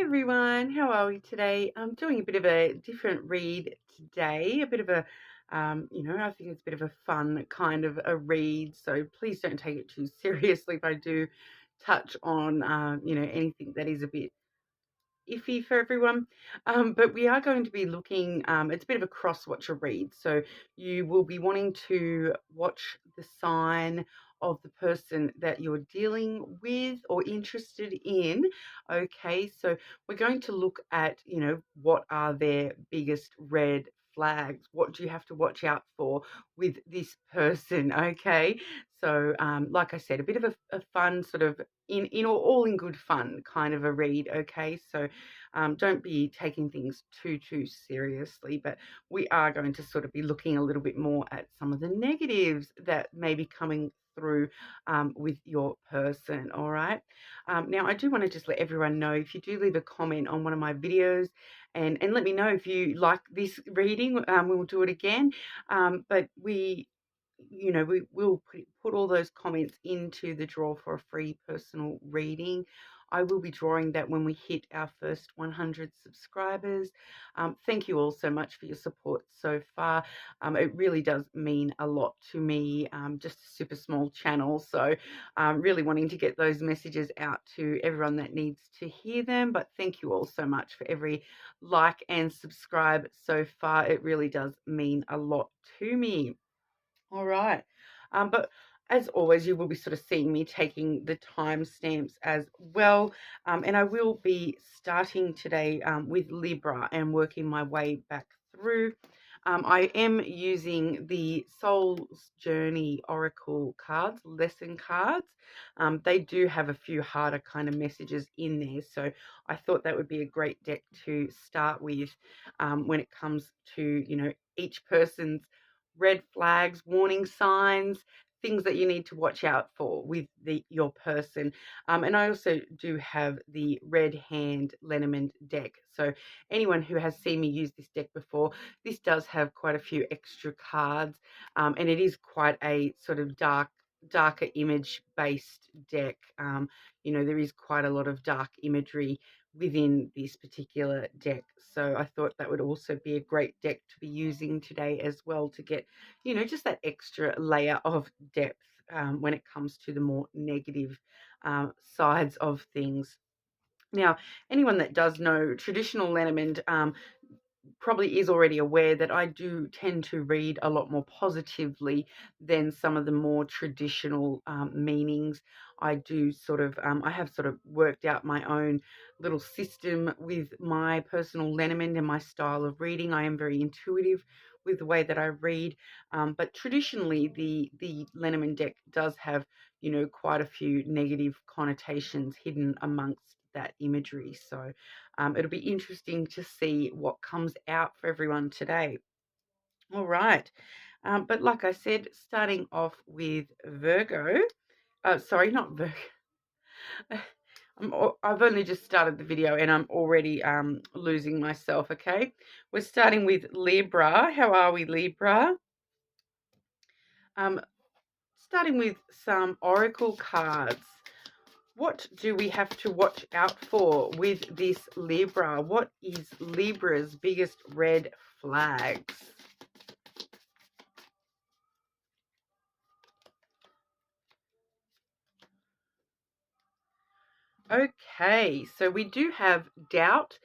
everyone, how are we today? I'm doing a bit of a different read today, a bit of a, I think it's a bit of a fun kind of a read, so please don't take it too seriously if I do touch on, anything that is a bit iffy for everyone. But we are going to be looking, it's a bit of a cross-watcher read. So you will be wanting to watch the sign of the person that you're dealing with or interested in. Okay, so we're going to look at, what are their biggest red flags? What do you have to watch out for with this person? Okay, so like I said, a bit of a fun sort of all in good fun kind of a read. Okay, so don't be taking things too seriously, but we are going to sort of be looking a little bit more at some of the negatives that may be coming through with your person. All right. Now, I do want to just let everyone know, if you do leave a comment on one of my videos and let me know if you like this reading, we'll do it again. But we will put all those comments into the draw for a free personal reading. I will be drawing that when we hit our first 100 subscribers. Thank you all so much for your support so far. It really does mean a lot to me, just a super small channel. So really wanting to get those messages out to everyone that needs to hear them. But thank you all so much for every like and subscribe so far. It really does mean a lot to me. All right. But as always, you will be sort of seeing me taking the timestamps as well. And I will be starting today with Libra and working my way back through. I am using the Soul's Journey Oracle cards, lesson cards. They do have a few harder kind of messages in there. So I thought that would be a great deck to start with when it comes to, each person's red flags, warning signs, things that you need to watch out for with your person. And I also do have the red hand lenormand deck. So anyone who has seen me use this deck before, this does have quite a few extra cards, and it is quite a sort of darker image based deck. There is quite a lot of dark imagery within this particular deck. So I thought that would also be a great deck to be using today as well, to get, just that extra layer of depth when it comes to the more negative sides of things. Now, anyone that does know traditional Lenormand probably is already aware that I do tend to read a lot more positively than some of the more traditional meanings. I do I have sort of worked out my own little system with my personal Lenormand and my style of reading. I am very intuitive with the way that I read, but traditionally the Lenormand deck does have, quite a few negative connotations hidden amongst that imagery. So it'll be interesting to see what comes out for everyone today. All right. But like I said, starting off with Virgo. Sorry, not Virgo. I've only just started the video and I'm already losing myself, okay? We're starting with Libra. How are we, Libra? Starting with some oracle cards. What do we have to watch out for with this Libra? What is Libra's biggest red flags? Okay, so we do have doubt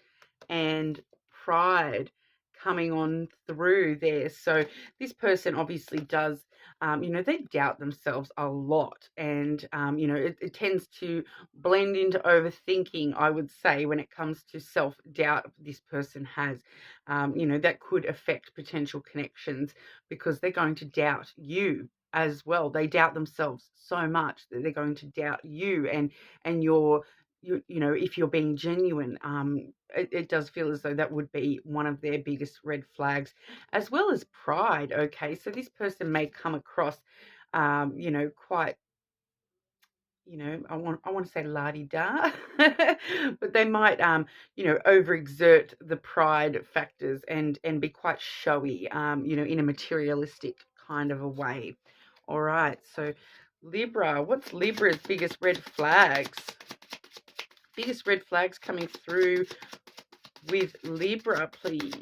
and pride coming on through there. So this person obviously does, they doubt themselves a lot. And, it tends to blend into overthinking, I would say, when it comes to self-doubt this person has. That could affect potential connections because they're going to doubt you as well. They doubt themselves so much that they're going to doubt you and your if you're being genuine. It does feel as though that would be one of their biggest red flags, as well as pride. Okay, so this person may come across, quite, I want to say la-di-da, but they might, overexert the pride factors and be quite showy, in a materialistic kind of a way. All right, so Libra, what's Libra's biggest red flags? biggest red flags coming through with Libra, please?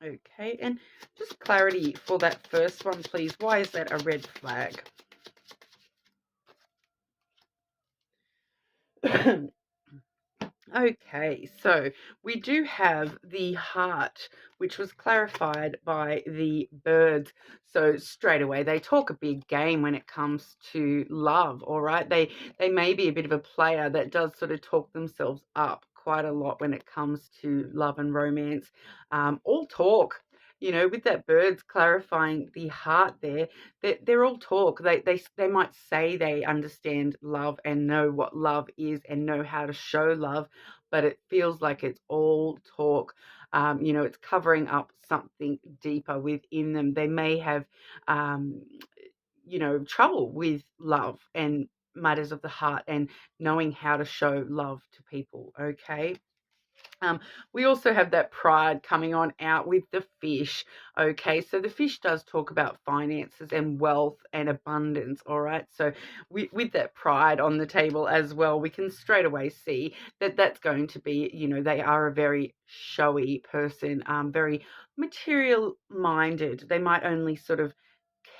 Okay, and just clarity for that first one, please. Why is that a red flag? Okay, so we do have the heart, which was clarified by the birds. So straight away, they talk a big game when it comes to love, all right? They may be a bit of a player that does sort of talk themselves up quite a lot when it comes to love and romance. All talk. You know, with that birds clarifying the heart there, they're all talk. They might say they understand love and know what love is and know how to show love, but it feels like it's all talk. You know, it's covering up something deeper within them. They may have, you know, trouble with love and matters of the heart and knowing how to show love to people. Okay. We also have that pride coming on out with the fish. Okay, so the fish does talk about finances and wealth and abundance. All right, so with that pride on the table as well, we can straight away see that that's going to be, you know, they are a very showy person, very material minded. They might only sort of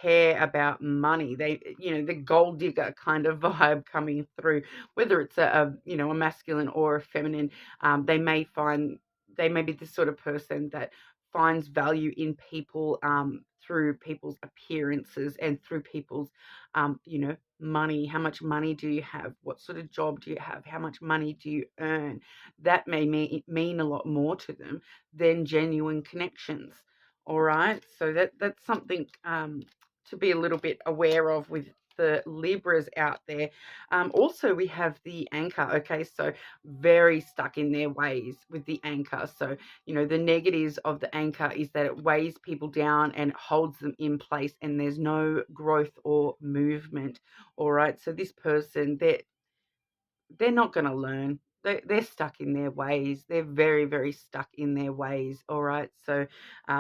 care about money. They, you know, the gold digger kind of vibe coming through, whether it's a you know, a masculine or a feminine. They may be the sort of person that finds value in people, through people's appearances and through people's, you know, money. How much money do you have? What sort of job do you have? How much money do you earn? That may mean a lot more to them than genuine connections. All right, so that's something, to be a little bit aware of with the Libras out there. Also, we have the anchor. Okay, so very stuck in their ways with the anchor. So, you know, the negatives of the anchor is that it weighs people down and holds them in place, and there's no growth or movement. All right, so this person, they're not going to learn. They're stuck in their ways. They're very, very stuck in their ways. All right. So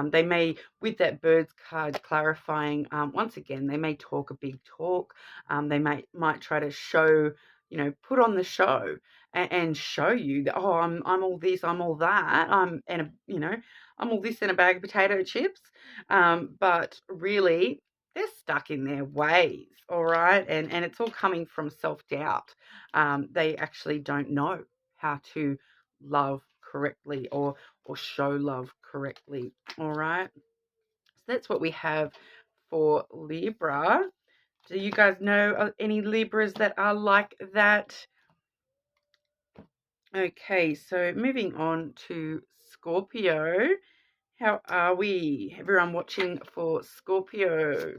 they may, with that birds card clarifying, once again, they may talk a big talk. They might try to show, you know, put on the show and show you that, oh, I'm all this, I'm all that. You know, I'm all this in a bag of potato chips. But really, they're stuck in their ways. All right. And it's all coming from self-doubt. They actually don't know how to love correctly or show love correctly. All right. So that's what we have for Libra. Do you guys know any Libras that are like that? Okay, so moving on to Scorpio. How are we? Everyone watching for Scorpio.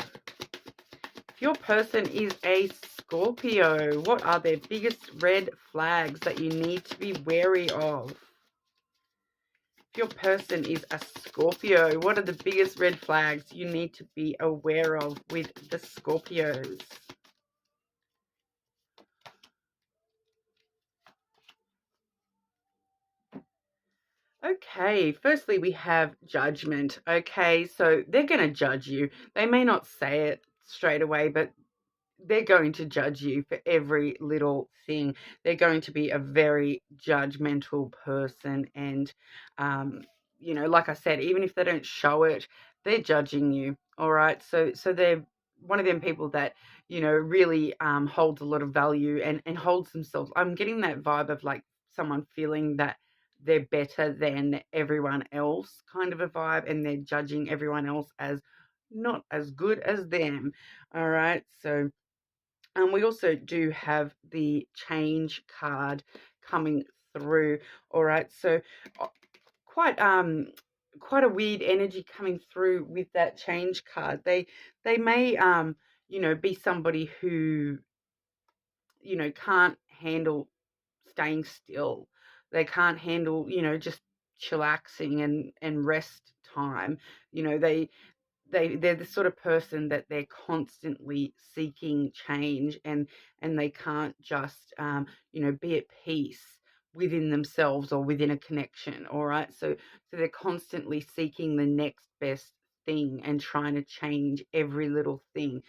If your person is a Scorpio, what are their biggest red flags that you need to be wary of? If your person is a Scorpio, what are the biggest red flags you need to be aware of with the Scorpios? Okay, firstly, we have judgment. Okay, so they're going to judge you. They may not say it straight away, but they're going to judge you for every little thing. They're going to be a very judgmental person. And, you know, like I said, even if they don't show it, they're judging you. All right. So they're one of them people that, you know, really holds a lot of value and holds themselves. I'm getting that vibe of like someone feeling that they're better than everyone else kind of a vibe, and they're judging everyone else as not as good as them. All right. So, and we also do have the change card coming through. All right, so quite quite a weird energy coming through with that change card. They may you know, be somebody who, you know, can't handle staying still. They can't handle, you know, just chillaxing and rest time. You know, they're the sort of person that they're constantly seeking change, and they can't just you know, be at peace within themselves or within a connection. All right, so they're constantly seeking the next best thing and trying to change every little thing.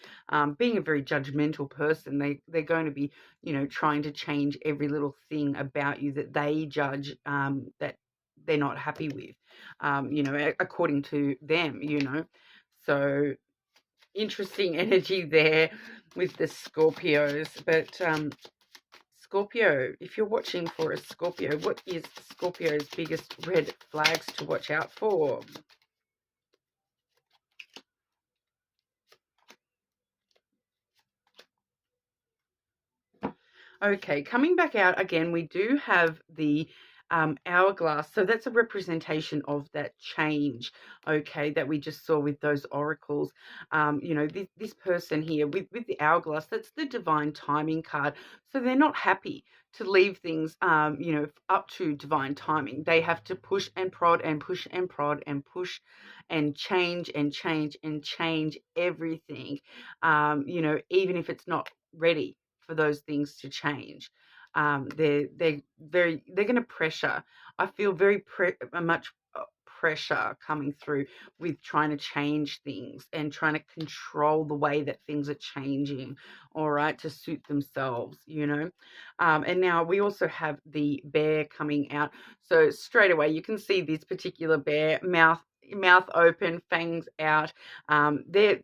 Being a very judgmental person, they're going to be, you know, trying to change every little thing about you that they judge that they're not happy with, you know, according to them, you know. So interesting energy there with the Scorpios. But Scorpio, if you're watching for a Scorpio, what is Scorpio's biggest red flags to watch out for? Okay, coming back out again, we do have the hourglass. So that's a representation of that change, okay, that we just saw with those oracles. You know, this person here with the hourglass, that's the divine timing card. So they're not happy to leave things, you know, up to divine timing. They have to push and prod and push and prod and push and change and change and change everything, you know, even if it's not ready for those things to change. They're going to pressure. I feel very much pressure coming through with trying to change things and trying to control the way that things are changing, all right, to suit themselves, you know. And now we also have the bear coming out. So straight away you can see this particular bear, mouth open, fangs out. They're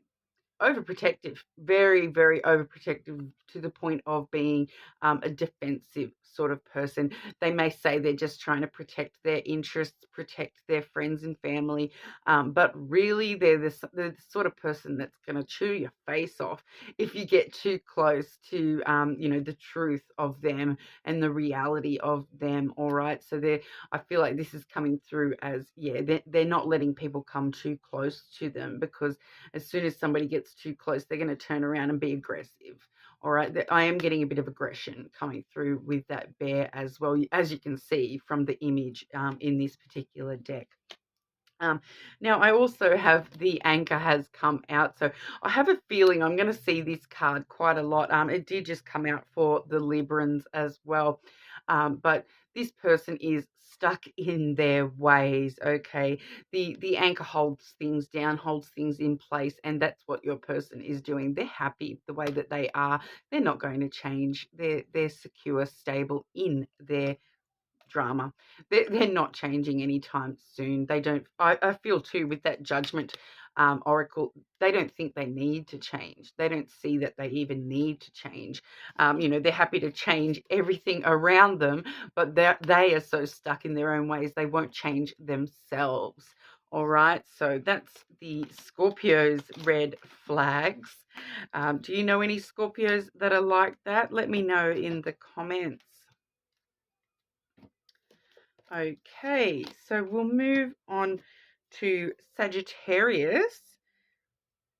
overprotective, very, very overprotective, to the point of being a defensive sort of person. They may say they're just trying to protect their interests, protect their friends and family, but really they're the sort of person that's going to chew your face off if you get too close to, you know, the truth of them and the reality of them, all right? So I feel like this is coming through as, yeah, they're not letting people come too close to them, because as soon as somebody gets too close, they're going to turn around and be aggressive. All right, I am getting a bit of aggression coming through with that bear as well, as you can see from the image in this particular deck. Now, I also have the anchor has come out. So I have a feeling I'm going to see this card quite a lot. It did just come out for the Librans as well. But this person is stuck in their ways, okay? The anchor holds things down, holds things in place, and that's what your person is doing. They're happy the way that they are. They're not going to change. They're secure, stable in their drama. They're not changing anytime soon. They don't. I feel too with that judgment oracle. They don't think they need to change. They don't see that they even need to change. You know, they're happy to change everything around them, but they are so stuck in their own ways. They won't change themselves. All right. So that's the Scorpio's red flags. Do you know any Scorpios that are like that? Let me know in the comments. Okay, so we'll move on to Sagittarius.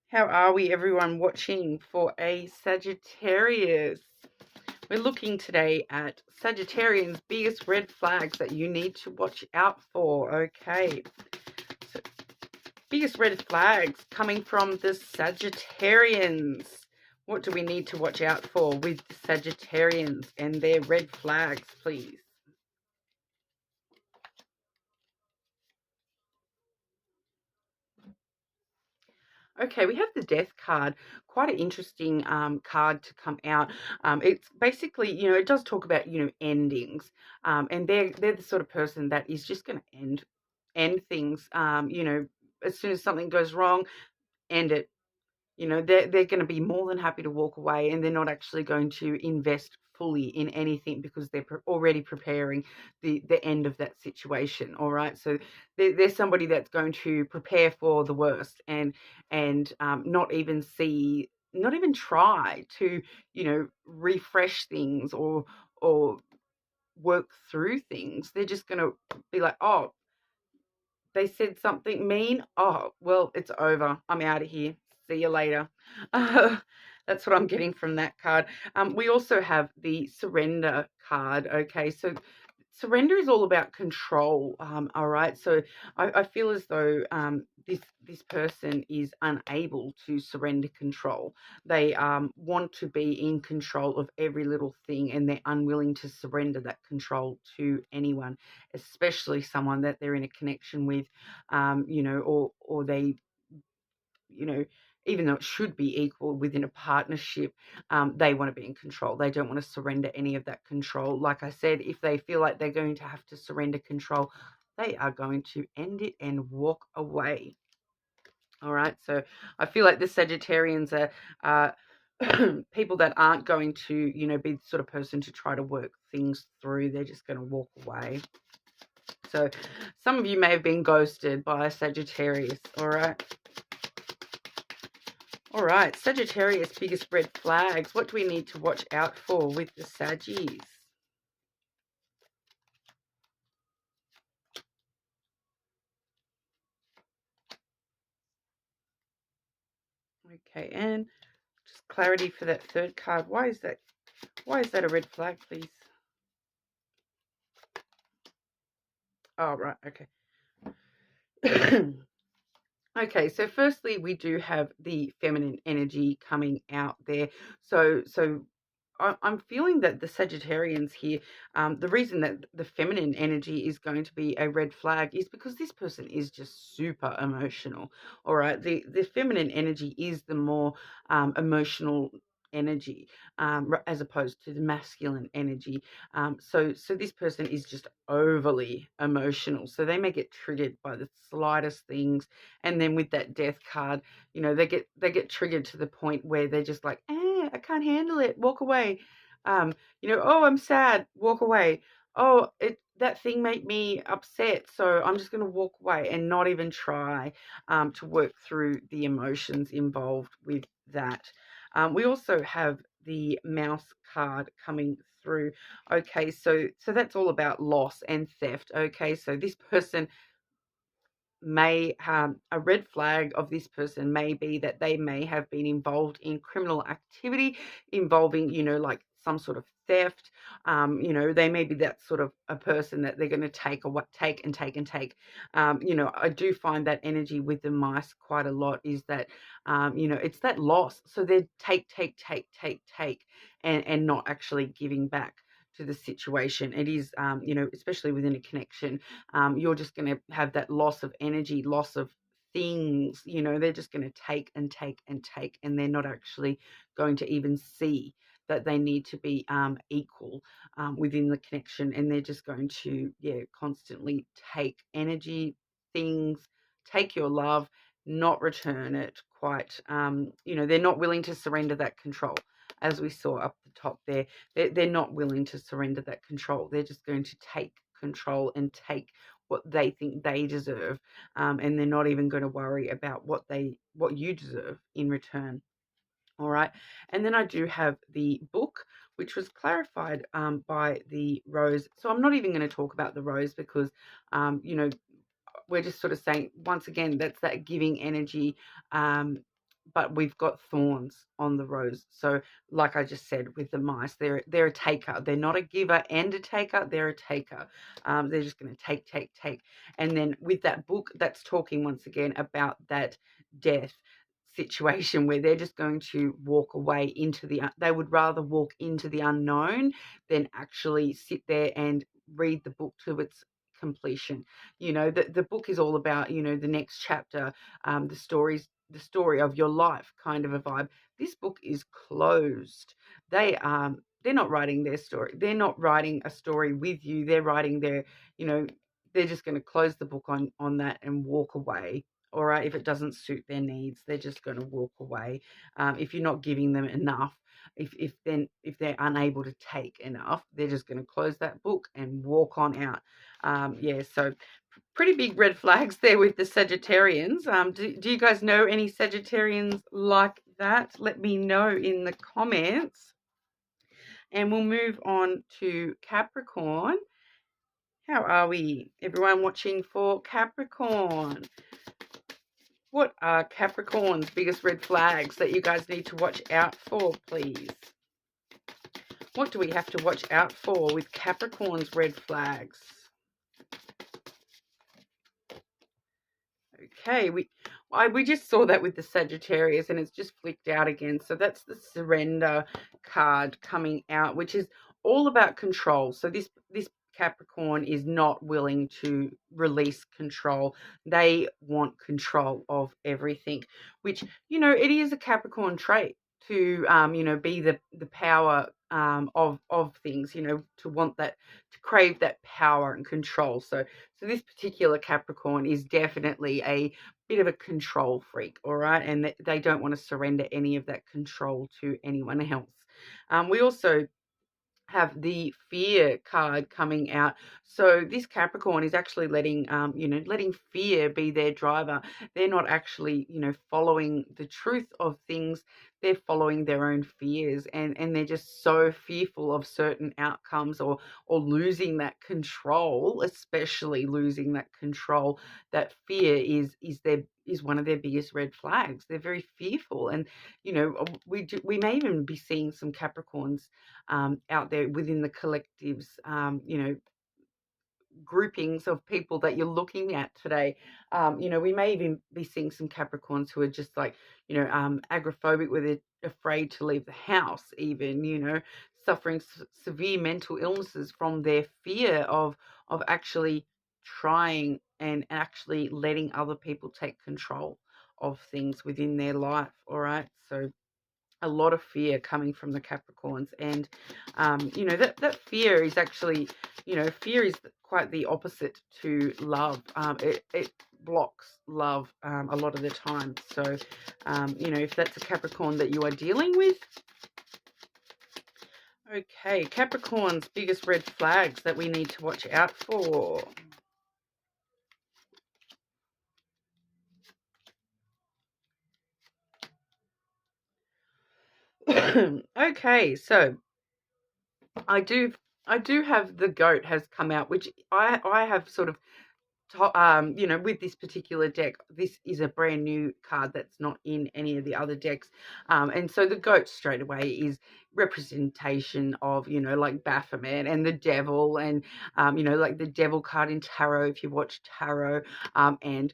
How are we, everyone, watching for a Sagittarius? We're looking today at Sagittarians' biggest red flags that you need to watch out for. Okay, so biggest red flags coming from the Sagittarians. What do we need to watch out for with Sagittarians and their red flags, please? Okay, we have the death card. Quite an interesting card to come out. It's basically, you know, it does talk about, you know, endings, and they're the sort of person that is just going to end things. You know, as soon as something goes wrong, end it. You know, they're going to be more than happy to walk away, and they're not actually going to invest fully in anything because they're already preparing the end of that situation. All right, so they're somebody that's going to prepare for the worst and not even try to, you know, refresh things or work through things. They're just going to be like, oh, they said something mean. Oh, well, it's over. I'm out of here. See you later. That's what I'm getting from that card. We also have the surrender card. Okay, so surrender is all about control. All right, so I feel as though this person is unable to surrender control. They want to be in control of every little thing, and they're unwilling to surrender that control to anyone, especially someone that they're in a connection with, you know, or they you know, even though it should be equal within a partnership, they want to be in control. They don't want to surrender any of that control. Like I said, if they feel like they're going to have to surrender control, they are going to end it and walk away. All right, so I feel like the Sagittarians are people that aren't going to, you know, be the sort of person to try to work things through. They're just going to walk away. So some of you may have been ghosted by a Sagittarius, all right? All right, Sagittarius, biggest red flags. What do we need to watch out for with the Saggies? Okay, and just clarity for that third card. Why is that a red flag, please? Oh, right, okay. Okay, so firstly, we do have the feminine energy coming out there. So I'm feeling that the Sagittarians here, the reason that the feminine energy is going to be a red flag is because this person is just super emotional. All right, the feminine energy is the more emotional energy, as opposed to the masculine energy. So this person is just overly emotional. So they may get triggered by the slightest things, and then with that death card, you know, they get triggered to the point where they're just like, I can't handle it, walk away. You know, oh, I'm sad, walk away. Oh, that thing made me upset, so I'm just going to walk away and not even try to work through the emotions involved with that. We also have the mouse card coming through. Okay, so that's all about loss and theft. Okay, so this person may a red flag of this person may be that they may have been involved in criminal activity involving, you know, like some sort of theft. You know, they may be that sort of a person that they're going to take and take. You know, I do find that energy with the mice quite a lot is that, you know, it's that loss. So they take, and not actually giving back to the situation. It is, you know, especially within a connection, you're just going to have that loss of energy, loss of things. You know, they're just going to take, and they're not actually going to even see that they need to be equal within the connection, and they're just going to, yeah, constantly take energy, things, take your love, not return it quite. You know, they're not willing to surrender that control. As we saw up the top there, they're not willing to surrender that control. They're just going to take control and take what they think they deserve, and they're not even going to worry about what you deserve in return. All right, and then I do have the book, which was clarified by the rose. So I'm not even going to talk about the rose because, you know, we're just sort of saying, once again, that's that giving energy. But we've got thorns on the rose. So like I just said with the mice, they're a taker. They're not a giver and a taker. They're a taker. They're just going to take. And then with that book, that's talking once again about that death situation where they're just going to walk away into they would rather walk into the unknown than actually sit there and read the book to its completion. You know, the book is all about, you know, the next chapter, the story of your life kind of a vibe. This book is closed. They're not writing their story. They're not writing a story with you. They're writing their, you know, they're just going to close the book on that and walk away. All right, if it doesn't suit their needs, they're just going to walk away. If you're not giving them enough, if they're unable to take enough, they're just going to close that book and walk on out. Yeah, so pretty big red flags there with the Sagittarians. Do you guys know any Sagittarians like that? Let me know in the comments. And we'll move on to Capricorn. How are we? Everyone watching for Capricorn? What are Capricorn's biggest red flags that you guys need to watch out for, please? What do we have to watch out for with Capricorn's red flags? Okay, we just saw that with the Sagittarius, and it's just flicked out again. So that's the surrender card coming out, which is all about control. So this Capricorn is not willing to release control. They want control of everything, which, you know, it is a Capricorn trait to, you know, be the power of things, you know, to want that, to crave that power and control. So this particular Capricorn is definitely a bit of a control freak, all right, and they don't want to surrender any of that control to anyone else. We also have the fear card coming out. So this Capricorn is actually letting, you know, letting fear be their driver. They're not actually, you know, following the truth of things. They're following their own fears, and they're just so fearful of certain outcomes, or losing that control, especially losing that control. That fear is one of their biggest red flags. They're very fearful, and you know, we may even be seeing some Capricorns out there within the collectives, you know, groupings of people that you're looking at today. You know, we may even be seeing some Capricorns who are just like, you know, agoraphobic, where they're afraid to leave the house, even, you know, suffering severe mental illnesses from their fear of actually trying and actually letting other people take control of things within their life. All right, so a lot of fear coming from the Capricorns, and you know, that fear is actually, you know, fear is quite the opposite to love. It blocks love a lot of the time. So you know, if that's a Capricorn that you are dealing with. Okay, Capricorn's biggest red flags that we need to watch out for. Okay, so I do have the goat has come out, which I have sort of, you know, with this particular deck, this is a brand new card that's not in any of the other decks. And so the goat straight away is representation of, you know, like Baphomet and the devil, and, you know, like the devil card in tarot, if you watch tarot, and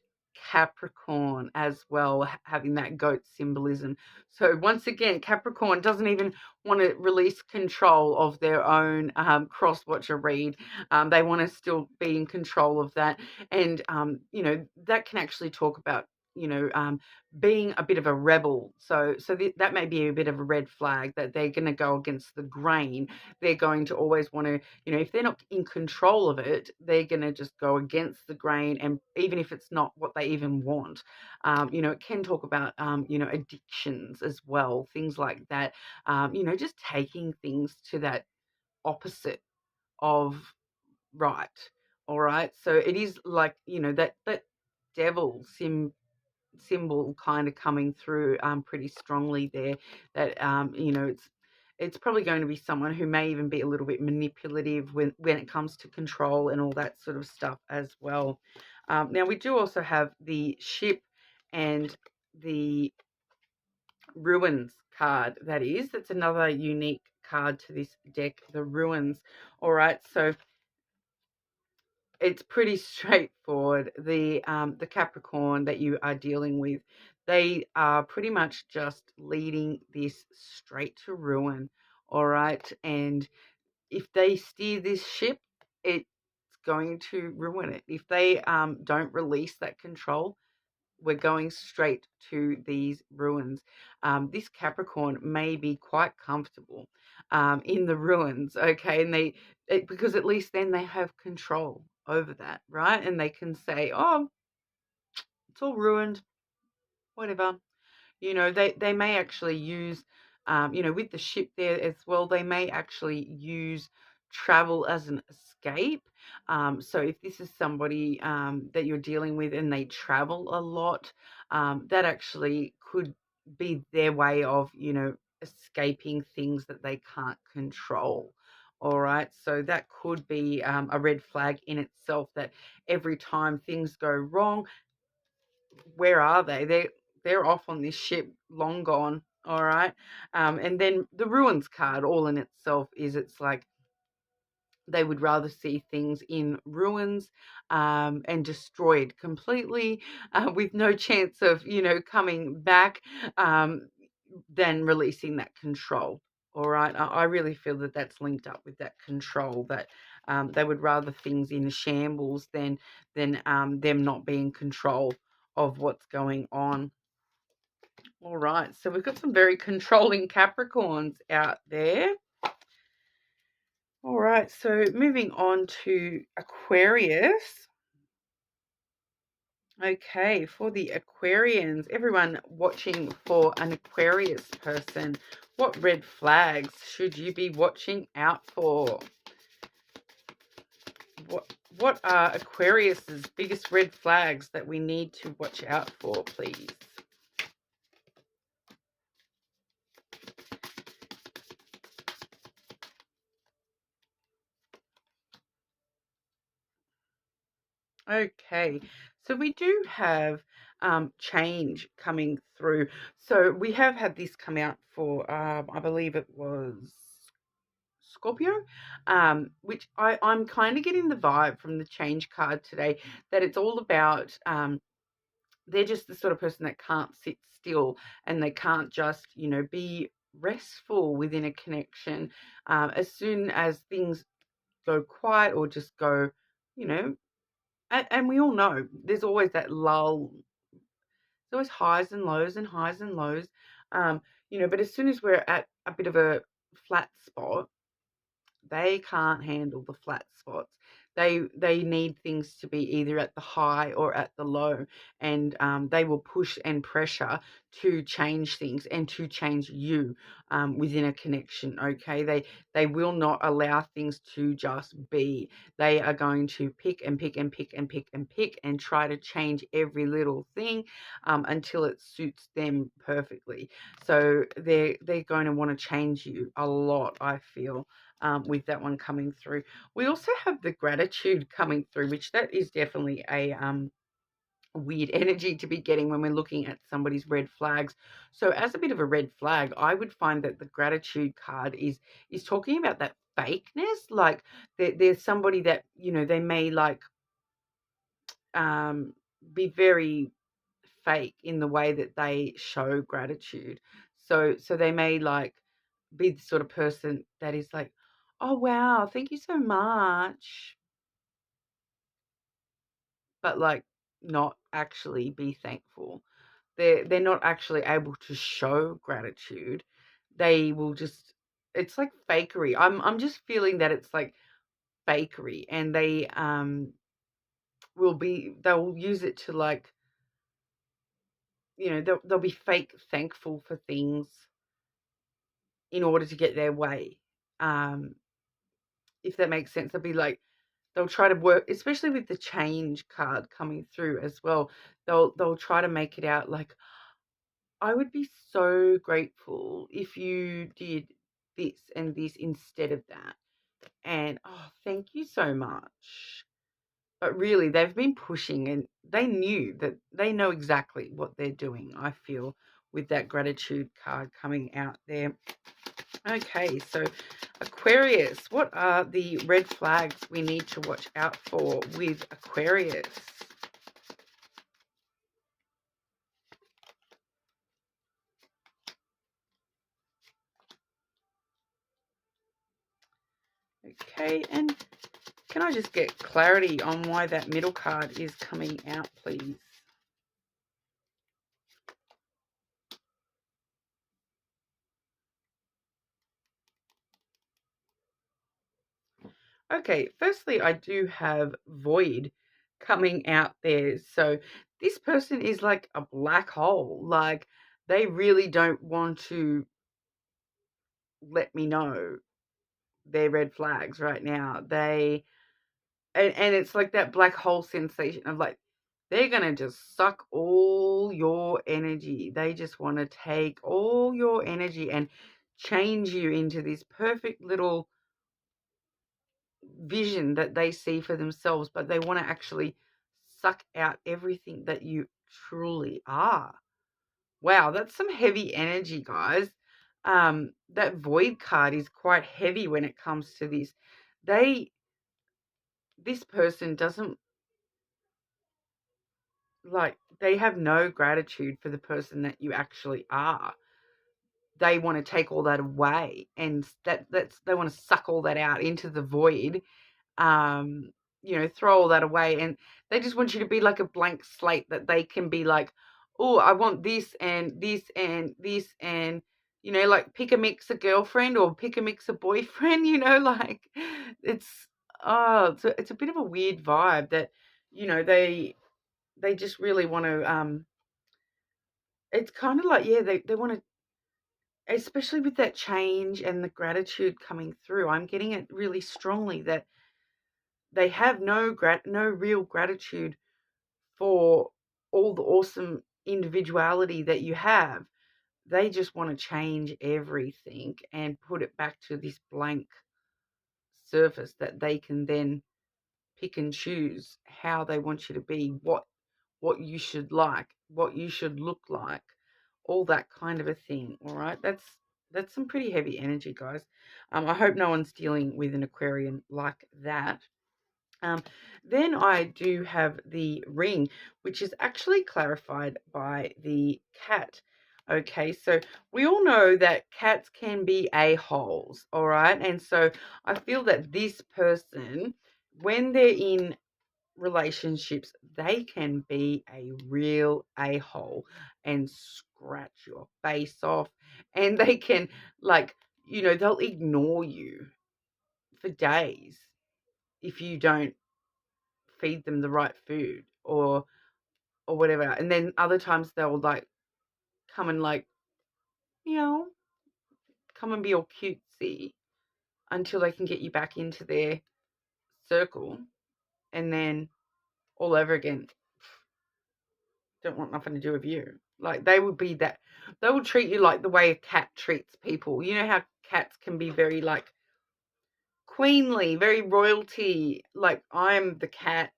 Capricorn as well, having that goat symbolism. So once again, Capricorn doesn't even want to release control of their own cross-watcher read. They want to still be in control of that. And, you know, that can actually talk about, you know, being a bit of a rebel. So that may be a bit of a red flag, that they're going to go against the grain. They're going to always want to, you know, if they're not in control of it, they're going to just go against the grain. And even if it's not what they even want, you know, it can talk about, you know, addictions as well, things like that. You know, just taking things to that opposite of right. All right. So it is like, you know, that devil symbol kind of coming through pretty strongly there. That you know, it's probably going to be someone who may even be a little bit manipulative when it comes to control and all that sort of stuff as well. Now we do also have the ship and the ruins card. That's another unique card to this deck, the ruins. All right, so it's pretty straightforward. The Capricorn that you are dealing with, they are pretty much just leading this straight to ruin. All right, and if they steer this ship, it's going to ruin it. If they don't release that control, we're going straight to these ruins. This Capricorn may be quite comfortable in the ruins, okay, and because at least then they have control over that, right? And they can say, oh, it's all ruined, whatever. You know, they may actually use, you know, with the ship there as well, they may actually use travel as an escape. So if this is somebody that you're dealing with and they travel a lot, that actually could be their way of, you know, escaping things that they can't control. All right, so that could be a red flag in itself, that every time things go wrong, where are they? They're off on this ship, long gone. All right. And then the ruins card, all in itself, it's like they would rather see things in ruins and destroyed completely, with no chance of, you know, coming back, than releasing that control. All right. I really feel that that's linked up with that control, that They would rather things in shambles than them not being in control of what's going on. All right, so we've got some very controlling Capricorns out there. All right, so moving on to Aquarius. Okay, for the Aquarians, everyone watching for an Aquarius person, what red flags should you be watching out for? What are Aquarius's biggest red flags that we need to watch out for, please? Okay, so we do have change coming through. So we have had this come out for, I believe it was Scorpio, which I'm kind of getting the vibe from the change card today that it's all about, they're just the sort of person that can't sit still and they can't just, be restful within a connection. As soon as things go quiet or just go, you know, and we all know there's always that lull. There's always highs and lows and highs and lows, but as soon as we're at a bit of a flat spot, they can't handle the flat spots. They need things to be either at the high or at the low, and they will push and pressure to change things and to change you within a connection. Okay, they will not allow things to just be. They are going to pick and pick and pick and pick and pick and try to change every little thing until it suits them perfectly. So they're going to want to change you a lot, I feel. With that one coming through. We also have the gratitude coming through, which that is definitely a weird energy to be getting when we're looking at somebody's red flags. So as a bit of a red flag, I would find that the gratitude card is talking about that fakeness. Like there's somebody that, they may like be very fake in the way that they show gratitude. So they may like be the sort of person that is like, oh, wow, thank you so much. But like not actually be thankful. They're not actually able to show gratitude. They will just, it's like fakery. I'm just feeling that it's like fakery, and they they'll use it to like, they'll be fake thankful for things in order to get their way. If that makes sense. They'll try to work, especially with the change card coming through as well. They'll try to make it out like, I would be so grateful if you did this and this instead of that. And oh, thank you so much. But really, they've been pushing, and they know exactly what they're doing, I feel, with that gratitude card coming out there. Okay, so Aquarius, what are the red flags we need to watch out for with Aquarius? Okay, and can I just get clarity on why that middle card is coming out, please? Okay, firstly, I do have void coming out there. So this person is like a black hole. Like they really don't want to let me know their red flags right now. And it's like that black hole sensation of like, they're going to just suck all your energy. They just want to take all your energy and change you into this perfect little vision that they see for themselves, but they want to actually suck out everything that you truly are. Wow, that's some heavy energy, guys. That void card is quite heavy when it comes to this. This person doesn't they have no gratitude for the person that you actually are. They want to take all that away, and they want to suck all that out into the void, you know, throw all that away, and they just want you to be like a blank slate that they can be like, oh, I want this and this and this, and you know, like pick a mix a girlfriend or pick a mix a boyfriend, you know, like it's it's a bit of a weird vibe that, you know, they just really want to it's kind of like, yeah, they want to, especially with that change and the gratitude coming through. I'm getting it really strongly that they have no real gratitude for all the awesome individuality that you have. They just want to change everything and put it back to this blank surface that they can then pick and choose how they want you to be, what you should like, what you should look like, all that kind of a thing. All right, that's some pretty heavy energy, guys. I hope no one's dealing with an Aquarian like that. Then I do have the ring, which is actually clarified by the cat. Okay, so we all know that cats can be a-holes, all right? And so I feel that this person, when they're in relationships, they can be a real a-hole and scratch your face off. And they can, like, you know, they'll ignore you for days if you don't feed them the right food or whatever. And then other times they'll like come and like, you know, come and be all cutesy until they can get you back into their circle, and then all over again, don't want nothing to do with you. Like they would be that, they will treat you like the way a cat treats people. You know how cats can be very like queenly, very royalty, like I'm the cat,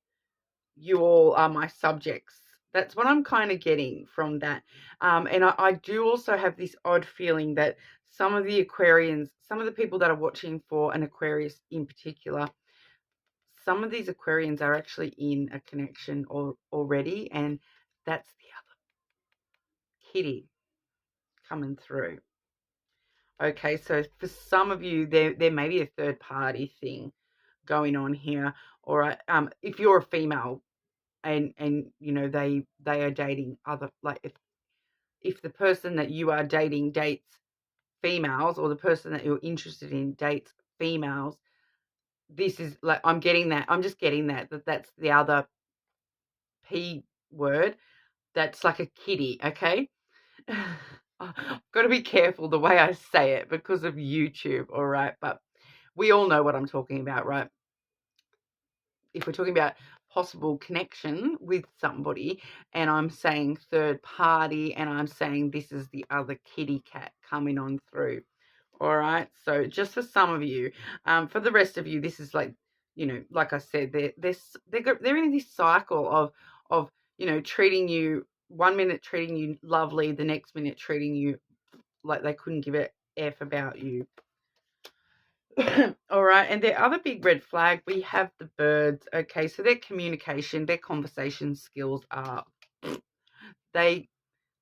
you all are my subjects. That's what I'm kind of getting from that. And I do also have this odd feeling that some of the Aquarians, some of the people that are watching for an Aquarius in particular, some of these Aquarians are actually in a connection already, and that's the other kitty coming through. Okay, so for some of you, there may be a third party thing going on here. All right, if you're a female, and you know they are dating other, like if the person that you are dating dates females, or the person that you're interested in dates females, this is like, I'm just getting that's the other P word, that's like a kitty. Okay. I've got to be careful the way I say it because of YouTube, all right, but we all know what I'm talking about, right? If we're talking about possible connection with somebody, and I'm saying third party, and I'm saying this is the other kitty cat coming on through. All right, so just for some of you, for the rest of you, this is like, you know, like I said, they're in this cycle of you know, treating you, 1 minute treating you lovely, the next minute treating you like they couldn't give a F about you. All right, and their other big red flag, we have the birds. Okay, so their communication, their conversation skills are, they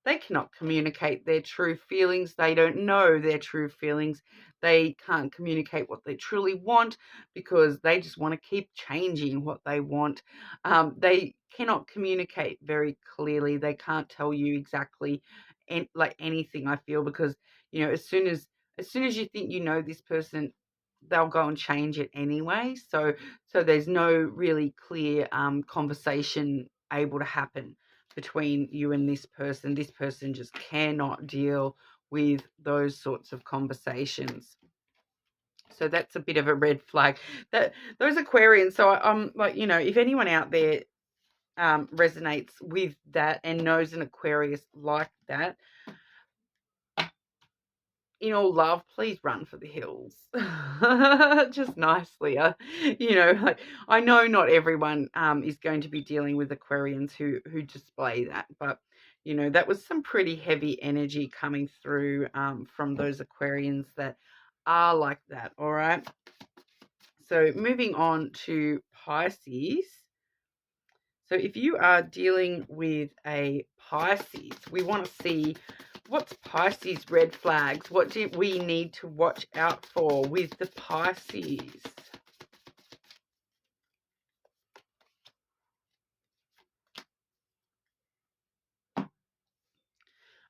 cannot communicate their true feelings. They don't know their true feelings. They can't communicate what they truly want because they just want to keep changing what they want. They cannot communicate very clearly. They can't tell you exactly like anything, I feel, because, you know, as soon as you think you know this person, they'll go and change it anyway. So there's no really clear conversation able to happen between you and this person. This person just cannot deal with those sorts of conversations. So that's a bit of a red flag. That those Aquarians. So I'm like, you know, if anyone out there resonates with that and knows an Aquarius like that, in all love, please run for the hills. Just nicely. You know, like, I know not everyone is going to be dealing with Aquarians who display that, but, you know, that was some pretty heavy energy coming through from those Aquarians that are like that, all right? So moving on to Pisces. So if you are dealing with a Pisces, we want to see what's Pisces red flags. What do we need to watch out for with the Pisces?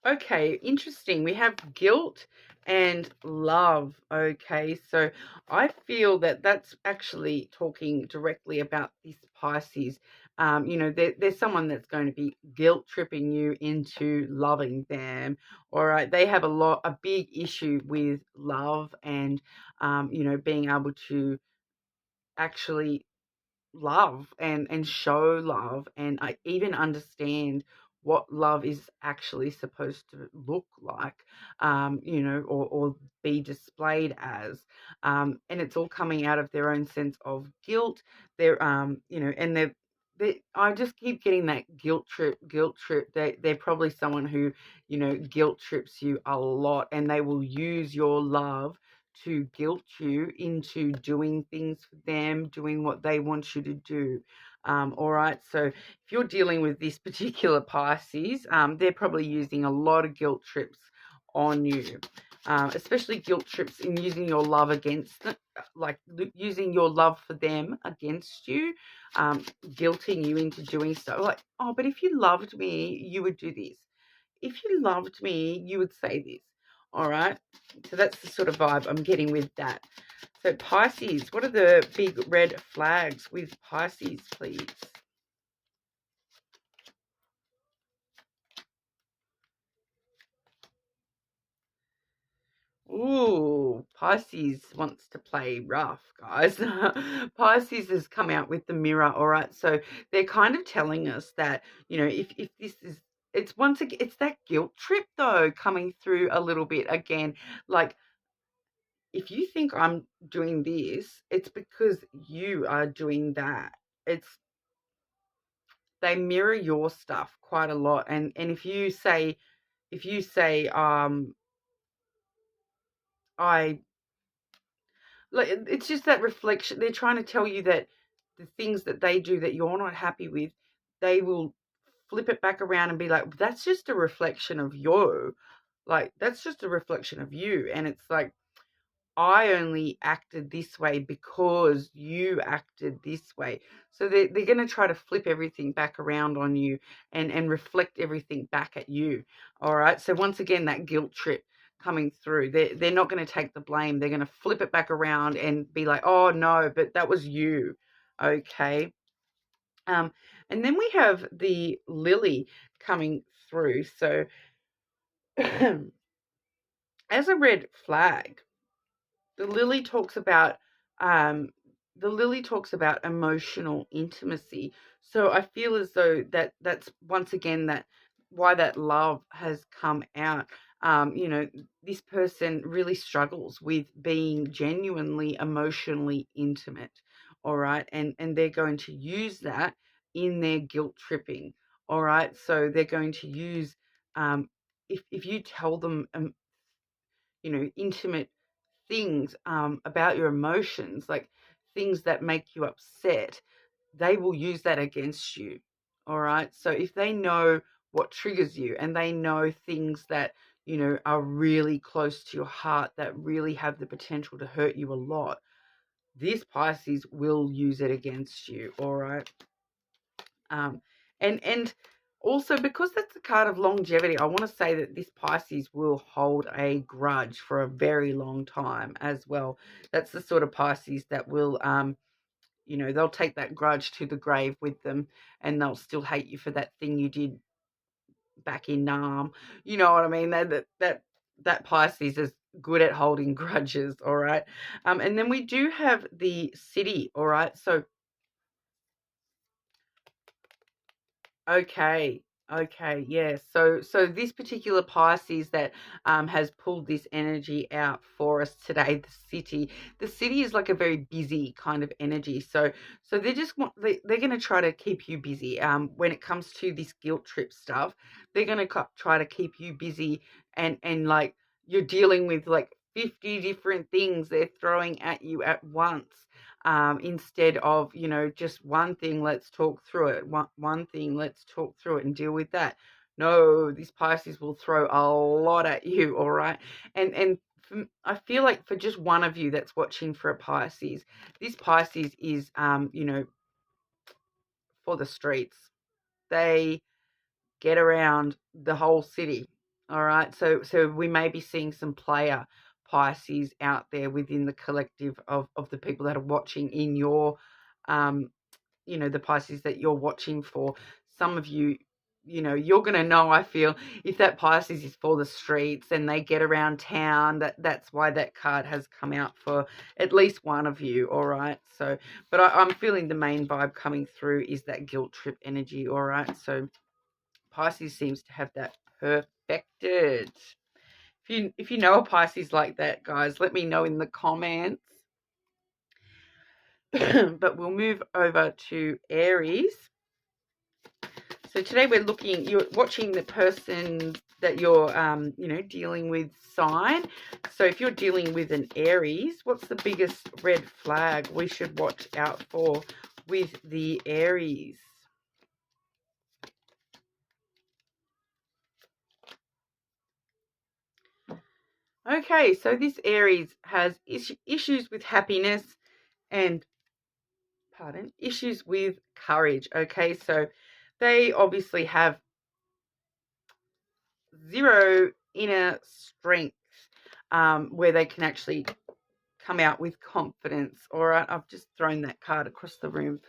Okay, interesting. We have guilt and love. Okay, so I feel that that's actually talking directly about this Pisces. There's someone that's going to be guilt tripping you into loving them. All right, they have a big issue with love and, being able to actually love and show love, and I even understand what love is actually supposed to look like, or be displayed as, and it's all coming out of their own sense of guilt. And I just keep getting that guilt trip. They're probably someone who, guilt trips you a lot, and they will use your love to guilt you into doing things for them, doing what they want you to do. All right. So if you're dealing with this particular Pisces, they're probably using a lot of guilt trips on you, especially guilt trips in using your love against them, like using your love for them against you, guilting you into doing so. Like, oh, but if you loved me, you would do this. If you loved me, you would say this. All right. So that's the sort of vibe I'm getting with that. So Pisces, what are the big red flags with Pisces, please? Ooh, Pisces wants to play rough, guys. Pisces has come out with the mirror, all right? So they're kind of telling us that, if this is, it's once again, it's that guilt trip, though, coming through a little bit again. Like, if you think I'm doing this, it's because you are doing that. It's They mirror your stuff quite a lot, and if you say I like, it's just that reflection. They're trying to tell you that the things that they do that you're not happy with, they will flip it back around and be like, that's just a reflection of you. Like, that's just a reflection of you. And it's like, I only acted this way because you acted this way. So they're going to try to flip everything back around on you and reflect everything back at you. All right. So once again, that guilt trip coming through. They're not going to take the blame. They're going to flip it back around and be like, oh, no, but that was you. Okay. Um, and then we have the lily coming through. So as a red flag, the lily talks about um, emotional intimacy. So I feel as though that's once again that why that love has come out. This person really struggles with being genuinely emotionally intimate. All right, and they're going to use that in their guilt tripping. All right, so they're going to use, if you tell them intimate things, about your emotions, like things that make you upset, they will use that against you. All right. So if they know what triggers you, and they know things that, are really close to your heart, that really have the potential to hurt you a lot, this Pisces will use it against you. All right. Um, and also, because that's the card of longevity, I want to say that this Pisces will hold a grudge for a very long time as well. That's the sort of Pisces that will, they'll take that grudge to the grave with them, and they'll still hate you for that thing you did back in Nam. You know what I mean? That Pisces is good at holding grudges. All right. And then we do have the city. All right. So okay. Okay. Yeah. So this particular Pisces that has pulled this energy out for us today, the city. The city is like a very busy kind of energy. So they're going to try to keep you busy. When it comes to this guilt trip stuff, they're going to try to keep you busy, and like you're dealing with like 50 different things they're throwing at you at once, instead of, just one thing, let's talk through it. One thing, let's talk through it and deal with that. No, these Pisces will throw a lot at you, all right? And I feel like for just one of you that's watching for a Pisces, this Pisces is, for the streets. They get around the whole city. All right. So we may be seeing some player Pisces out there within the collective of the people that are watching in your, the Pisces that you're watching for. Some of you, you're going to know, I feel, if that Pisces is for the streets and they get around town, that's why that card has come out for at least one of you, all right? So, but I'm feeling the main vibe coming through is that guilt trip energy, all right? So Pisces seems to have that perfected. If you know a Pisces like that, guys, let me know in the comments. But we'll move over to Aries. So today you're watching the person that you're, dealing with sign. So if you're dealing with an Aries, what's the biggest red flag we should watch out for with the Aries? Okay, so this Aries has issues with happiness and, issues with courage. Okay, so they obviously have zero inner strength where they can actually come out with confidence. All right, I've just thrown that card across the room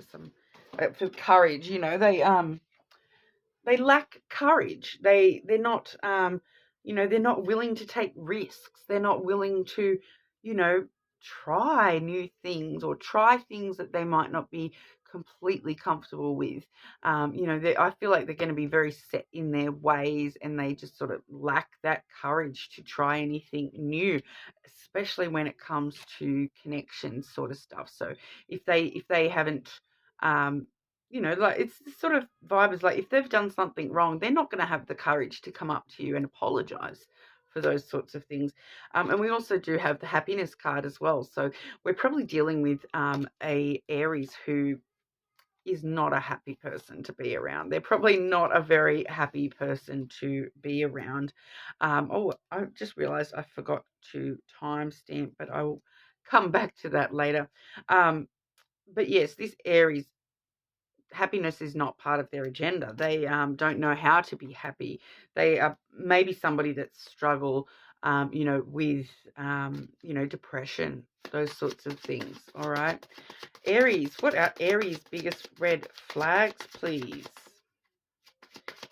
for courage. They lack courage. They're not they're not willing to take risks. They're not willing to, try new things or try things that they might not be completely comfortable with. I feel like they're going to be very set in their ways, and they just sort of lack that courage to try anything new, especially when it comes to connections sort of stuff. So if they haven't like, it's the sort of vibe is like, if they've done something wrong, they're not going to have the courage to come up to you and apologize for those sorts of things. And we also do have the happiness card as well. So we're probably dealing with a Aries who is not a happy person to be around. They're probably not a very happy person to be around. I just realized I forgot to timestamp, but I will come back to that later. But yes, this Aries, happiness is not part of their agenda. They don't know how to be happy. They are maybe somebody that struggle, with, depression, those sorts of things. All right. Aries, what are Aries' biggest red flags, please?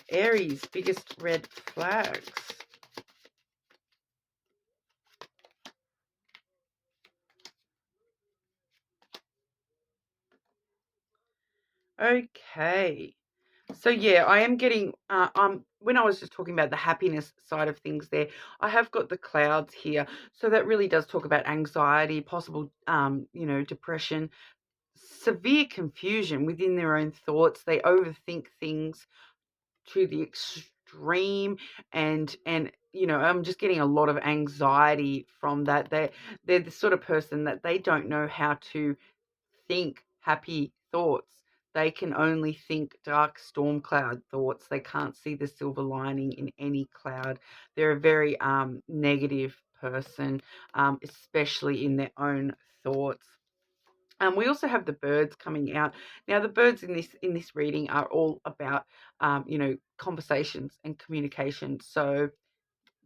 Aries' biggest red flags. Okay. So yeah, I am getting, when I was just talking about the happiness side of things there, I have got the clouds here. So that really does talk about anxiety, possible, depression, severe confusion within their own thoughts. They overthink things to the extreme, and I'm just getting a lot of anxiety from that. They're the sort of person that they don't know how to think happy thoughts. They can only think dark storm cloud thoughts. They can't see the silver lining in any cloud. They're a very negative person, especially in their own thoughts. We also have the birds coming out. Now, the birds in this reading are all about, conversations and communication. So,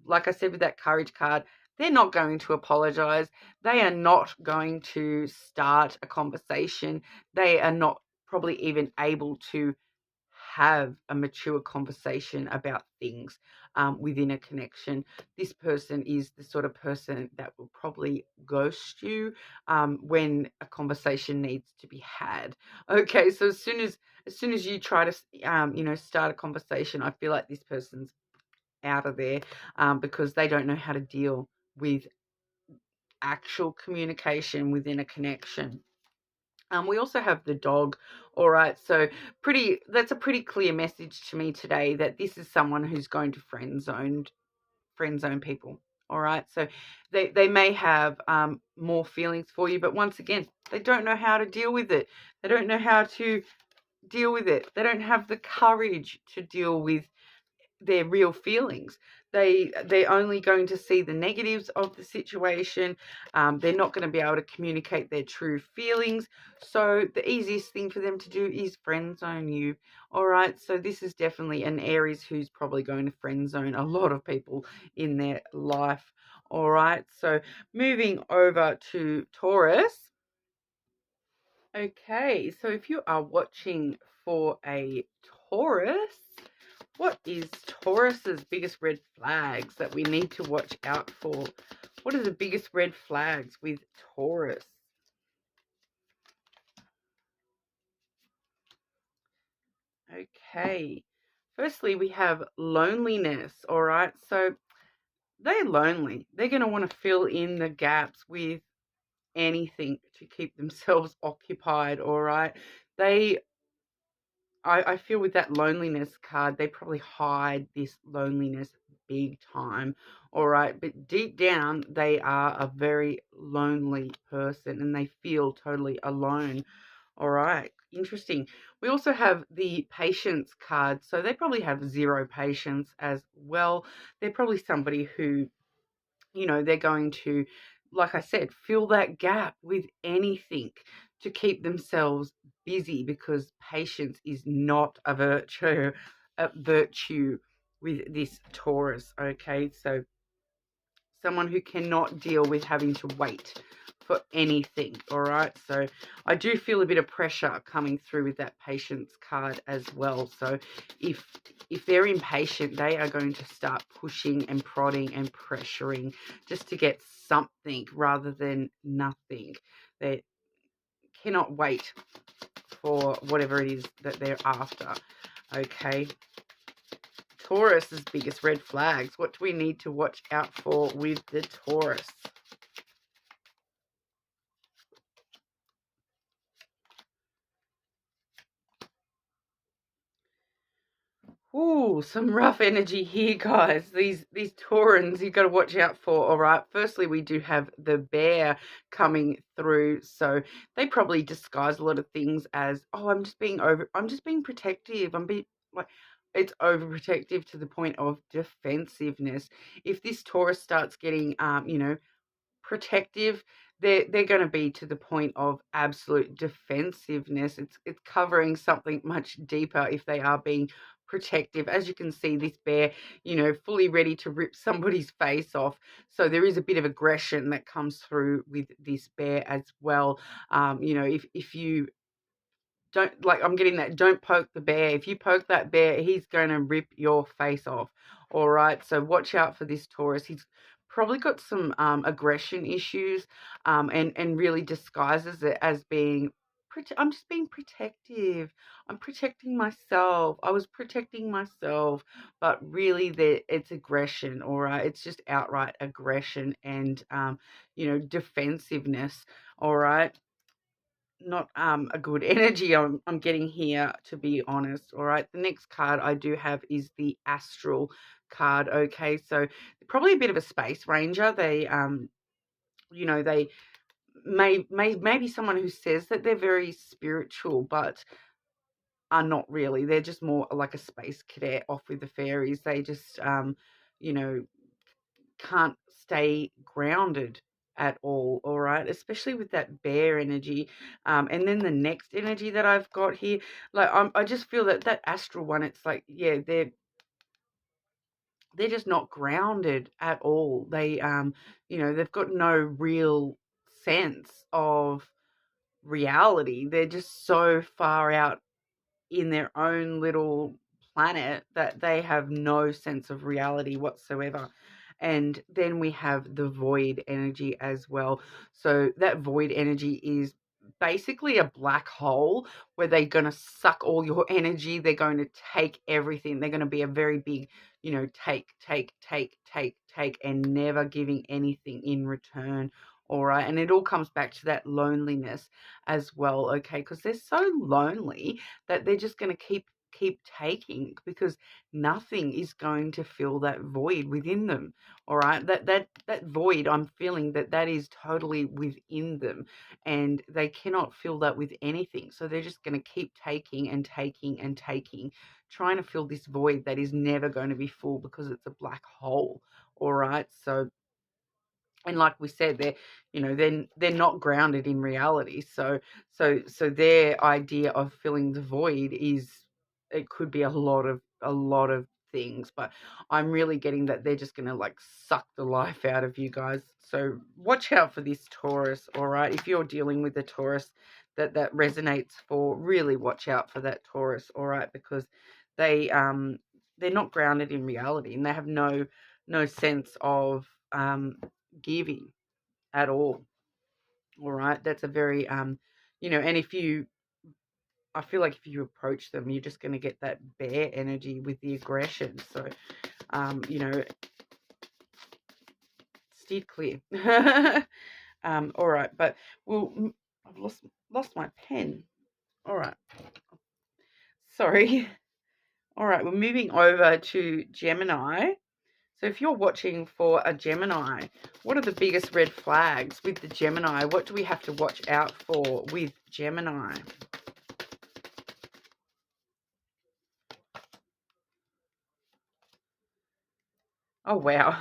like I said with that courage card, they're not going to apologize. They are not going to start a conversation. They are not probably even able to have a mature conversation about things within a connection. This person is the sort of person that will probably ghost you when a conversation needs to be had. Okay, so as soon as you try to start a conversation, I feel like this person's out of there because they don't know how to deal with actual communication within a connection. We also have the dog. All right, so that's a pretty clear message to me today that this is someone who's going to friend zone people. All right, so they may have more feelings for you, but once again, they don't know how to deal with it. They don't know how to deal with it. They don't have the courage to deal with their real feelings. They're only going to see the negatives of the situation. They're not going to be able to communicate their true feelings. So the easiest thing for them to do is friend zone you. All right. So this is definitely an Aries who's probably going to friend zone a lot of people in their life. All right. So moving over to Taurus. Okay. So if you are watching for a Taurus, what is Taurus's biggest red flags that we need to watch out for? What are the biggest red flags with Taurus? Okay. Firstly, we have loneliness, all right? So they're lonely. They're going to want to fill in the gaps with anything to keep themselves occupied, all right? I feel with that loneliness card, they probably hide this loneliness big time, all right? But deep down, they are a very lonely person and they feel totally alone, all right? Interesting. We also have the patience card, so they probably have zero patience as well. They're probably somebody who, they're going to, like I said, fill that gap with anything to keep themselves busy, because patience is not a virtue with this Taurus. Okay, so someone who cannot deal with having to wait for anything. All right, so I do feel a bit of pressure coming through with that patience card as well. So if they're impatient, they are going to start pushing and prodding and pressuring just to get something rather than nothing. They cannot wait for whatever it is that they're after. Okay, Taurus's biggest red flags. What do we need to watch out for with the Taurus? Ooh, some rough energy here, guys. These Taurans you've got to watch out for. All right. Firstly, we do have the bear coming through. So they probably disguise a lot of things as, oh, I'm just being protective. I'm being like, it's overprotective to the point of defensiveness. If this Taurus starts getting protective, they're going to be to the point of absolute defensiveness. It's covering something much deeper if they are being protective. As you can see, this bear, fully ready to rip somebody's face off. So there is a bit of aggression that comes through with this bear as well. If you don't, like, I'm getting that, don't poke the bear. If you poke that bear, he's going to rip your face off. All right, so watch out for this Taurus. He's probably got some aggression issues, and really disguises it as being, I'm just being protective. I'm protecting myself. I was protecting myself, but really it's aggression. All right, it's just outright aggression and defensiveness. All right, not a good energy I'm getting here, to be honest. All right, the next card I do have is the astral card. Okay, so probably a bit of a space ranger. They they may be someone who says that they're very spiritual, but are not really. They're just more like a space cadet off with the fairies. They just you know can't stay grounded at all right, especially with that bear energy. And then the next energy that I've got here, like, I just feel that astral one, it's like, yeah, they're just not grounded at all. They've got no real sense of reality. They're just so far out in their own little planet that they have no sense of reality whatsoever. And then we have the void energy as well. So that void energy is basically a black hole where they're going to suck all your energy. They're going to take everything. They're going to be a very big, take, and never giving anything in return. All right. And it all comes back to that loneliness as well. Okay. Because they're so lonely that they're just going to keep taking, because nothing is going to fill that void within them. All right, that void, I'm feeling that is totally within them, and they cannot fill that with anything. So they're just going to keep taking and taking and taking, trying to fill this void that is never going to be full, because it's a black hole. All right, so, and like we said, they're not grounded in reality. So their idea of filling the void is, it could be a lot of things, but I'm really getting that they're just gonna like suck the life out of you guys. So watch out for this Taurus. All right, if you're dealing with a Taurus that resonates for, really watch out for that Taurus. All right, because they're not grounded in reality, and they have no sense of giving at all. All right, that's a very and I feel like if you approach them, you're just going to get that bear energy with the aggression. So steer clear. All right, but I've lost my pen. All right, sorry. All right, we're moving over to Gemini. So if you're watching for a Gemini, what are the biggest red flags with the Gemini? What do we have to watch out for with Gemini? Oh, wow.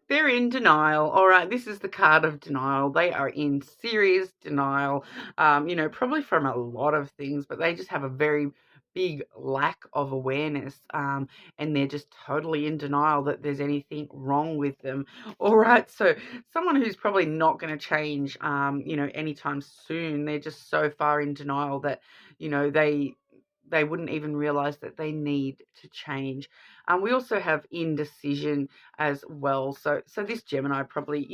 They're in denial. All right, this is the card of denial. They are in serious denial, probably from a lot of things, but they just have a very big lack of awareness, and they're just totally in denial that there's anything wrong with them. All right, so someone who's probably not going to change, anytime soon. They're just so far in denial that, they wouldn't even realize that they need to change. We also have indecision as well. So this Gemini probably,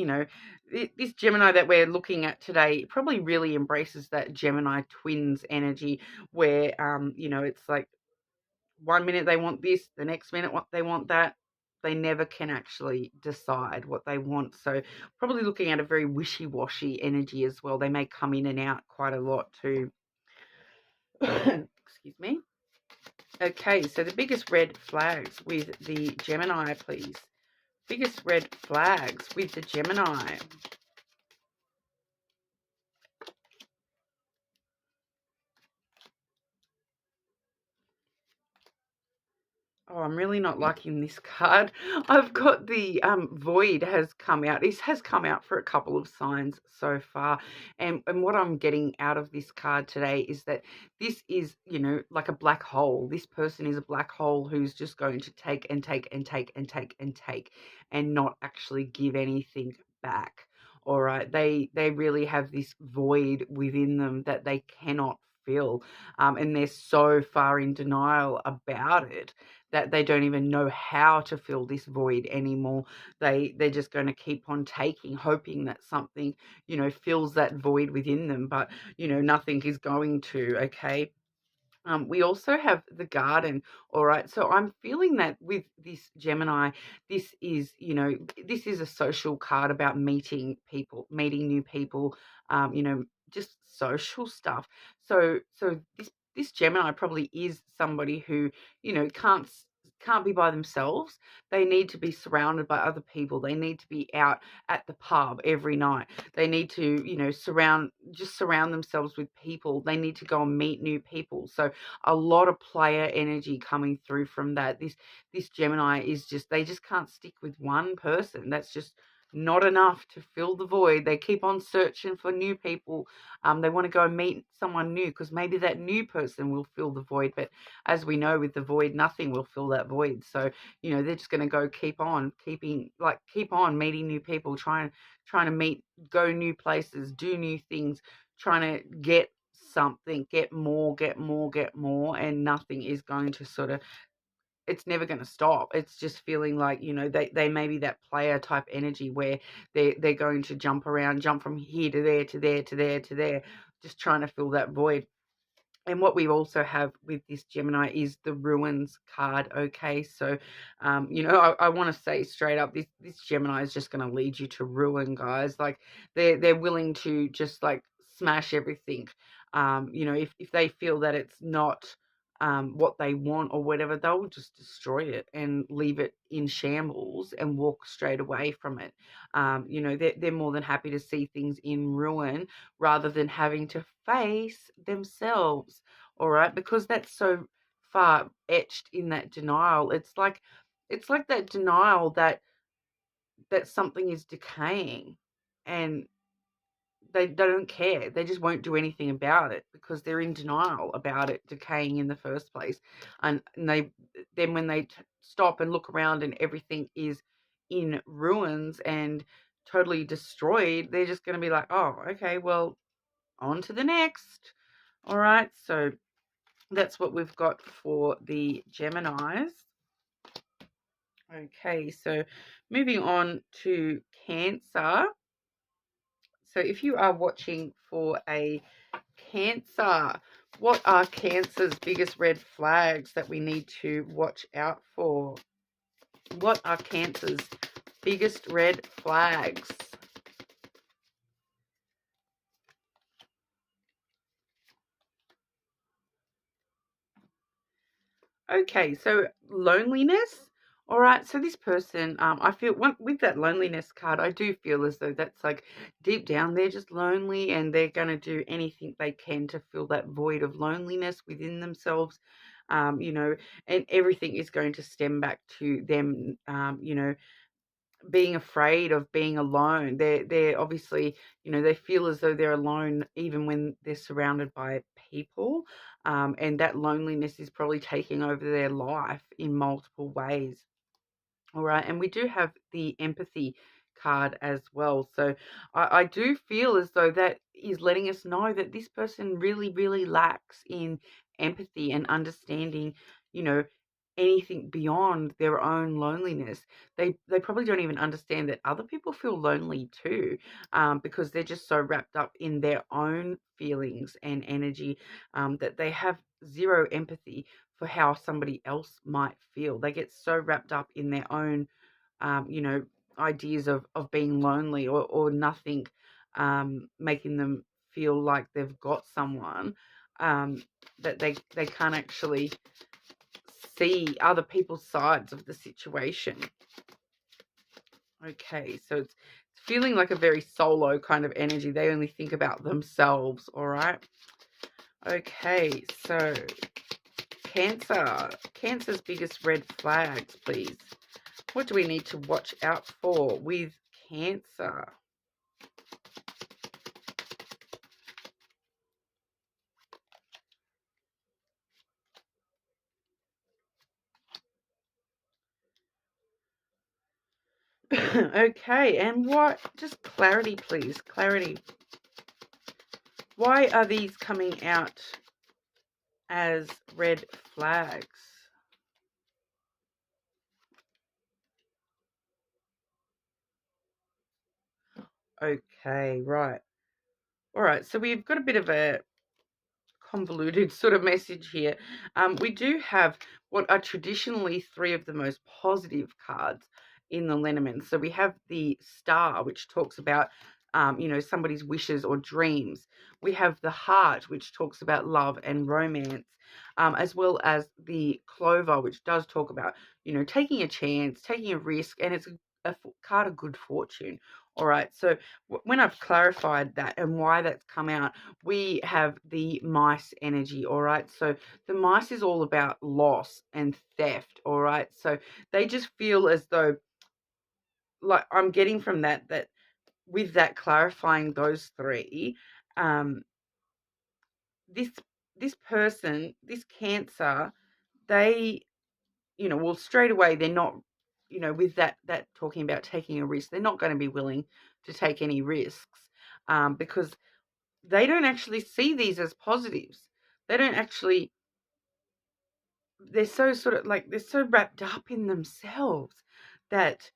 this Gemini that we're looking at today probably really embraces that Gemini twins energy, where, it's like 1 minute they want this, the next minute what they want that. They never can actually decide what they want. So probably looking at a very wishy-washy energy as well. They may come in and out quite a lot too. Excuse me. Okay, so the biggest red flags with the Gemini, please. Biggest red flags with the Gemini. Oh, I'm really not liking this card. I've got the void has come out. This has come out for a couple of signs so far. And what I'm getting out of this card today is that this is, like a black hole. This person is a black hole who's just going to take and take and take and take and take and not actually give anything back. All right. They really have this void within them that they cannot fill. And they're so far in denial about it that they don't even know how to fill this void anymore. They're just going to keep on taking, hoping that something, fills that void within them, but nothing is going to. Okay. We also have the garden. All right. So I'm feeling that with this Gemini, this is, this is a social card about meeting people, meeting new people, just social stuff. So this Gemini probably is somebody who, can't be by themselves. They need to be surrounded by other people. They need to be out at the pub every night. They need to, surround themselves with people. They need to go and meet new people. So a lot of player energy coming through from that. This Gemini is they just can't stick with one person. That's just not enough to fill the void. They keep on searching for new people. They want to go and meet someone new, because maybe that new person will fill the void. But as we know, with the void, nothing will fill that void. So, they're just going to go keep on meeting new people, trying to go new places, do new things, trying to get something, get more, and nothing is going to it's never going to stop. It's just feeling like, they may be that player type energy where they're going to jump around, jump from here to there, to there, to there, to there, just trying to fill that void. And what we also have with this Gemini is the Ruins card. Okay, so, I want to say straight up, this Gemini is just going to lead you to ruin, guys. Like, they're willing to just like smash everything. If they feel that it's not what they want or whatever, they'll just destroy it and leave it in shambles and walk straight away from it. You know, they're more than happy to see things in ruin rather than having to face themselves, all right? Because that's so far etched in that denial. It's like that denial that something is decaying, and they don't care. They just won't do anything about it because they're in denial about it decaying in the first place. And they then when they stop and look around and everything is in ruins and totally destroyed, they're just going to be like, oh, okay, well, on to the next. All right, so that's what we've got for the Geminis. Okay, so moving on to Cancer. So if you are watching for a Cancer, what are Cancer's biggest red flags that we need to watch out for? What are Cancer's biggest red flags? Okay, so loneliness. All right, so this person, I feel with that loneliness card, I do feel as though that's like deep down they're just lonely and they're going to do anything they can to fill that void of loneliness within themselves. You know, and everything is going to stem back to them, you know, being afraid of being alone. They're obviously, you know, they feel as though they're alone even when they're surrounded by people. And that loneliness is probably taking over their life in multiple ways. All right, and we do have the empathy card as well. So I do feel as though that is letting us know that this person really, really lacks in empathy and understanding, you know, anything beyond their own loneliness. They probably don't even understand that other people feel lonely too, because they're just so wrapped up in their own feelings and energy, that they have zero empathy for how somebody else might feel. They get so wrapped up in their own, you know, ideas of being lonely or nothing, making them feel like they've got someone, that they can't actually see other people's sides of the situation. Okay, so it's feeling like a very solo kind of energy. They only think about themselves, all right? Okay, so Cancer. Cancer's biggest red flags, please. What do we need to watch out for with Cancer? Okay, and what? Just clarity, please. Clarity. Why are these coming out as red flags? Okay, right. All right, so we've got a bit of a convoluted sort of message here. We do have what are traditionally three of the most positive cards in the Lenormand. So we have the Star, which talks about, you know, somebody's wishes or dreams. We have the Heart, which talks about love and romance, as well as the Clover, which does talk about, you know, taking a chance, taking a risk, and it's a card of good fortune. All right, so when I've clarified that and why that's come out, we have the mice energy, all right? So the mice is all about loss and theft, all right? So they just feel as though, like I'm getting from that with that clarifying those three, um, this this person, this Cancer, they, you know, well, straight away they're not, you know, with that talking about taking a risk, they're not going to be willing to take any risks, because they don't actually see these as positives. They don't actually, they're so sort of like, they're so wrapped up in themselves that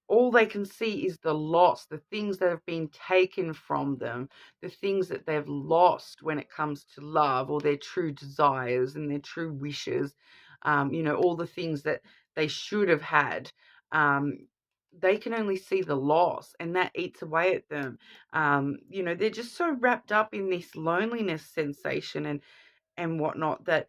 all they can see is the loss, the things that have been taken from them, the things that they've lost when it comes to love or their true desires and their true wishes, you know, all the things that they should have had. They can only see the loss, and that eats away at them. You know, they're just so wrapped up in this loneliness sensation and whatnot that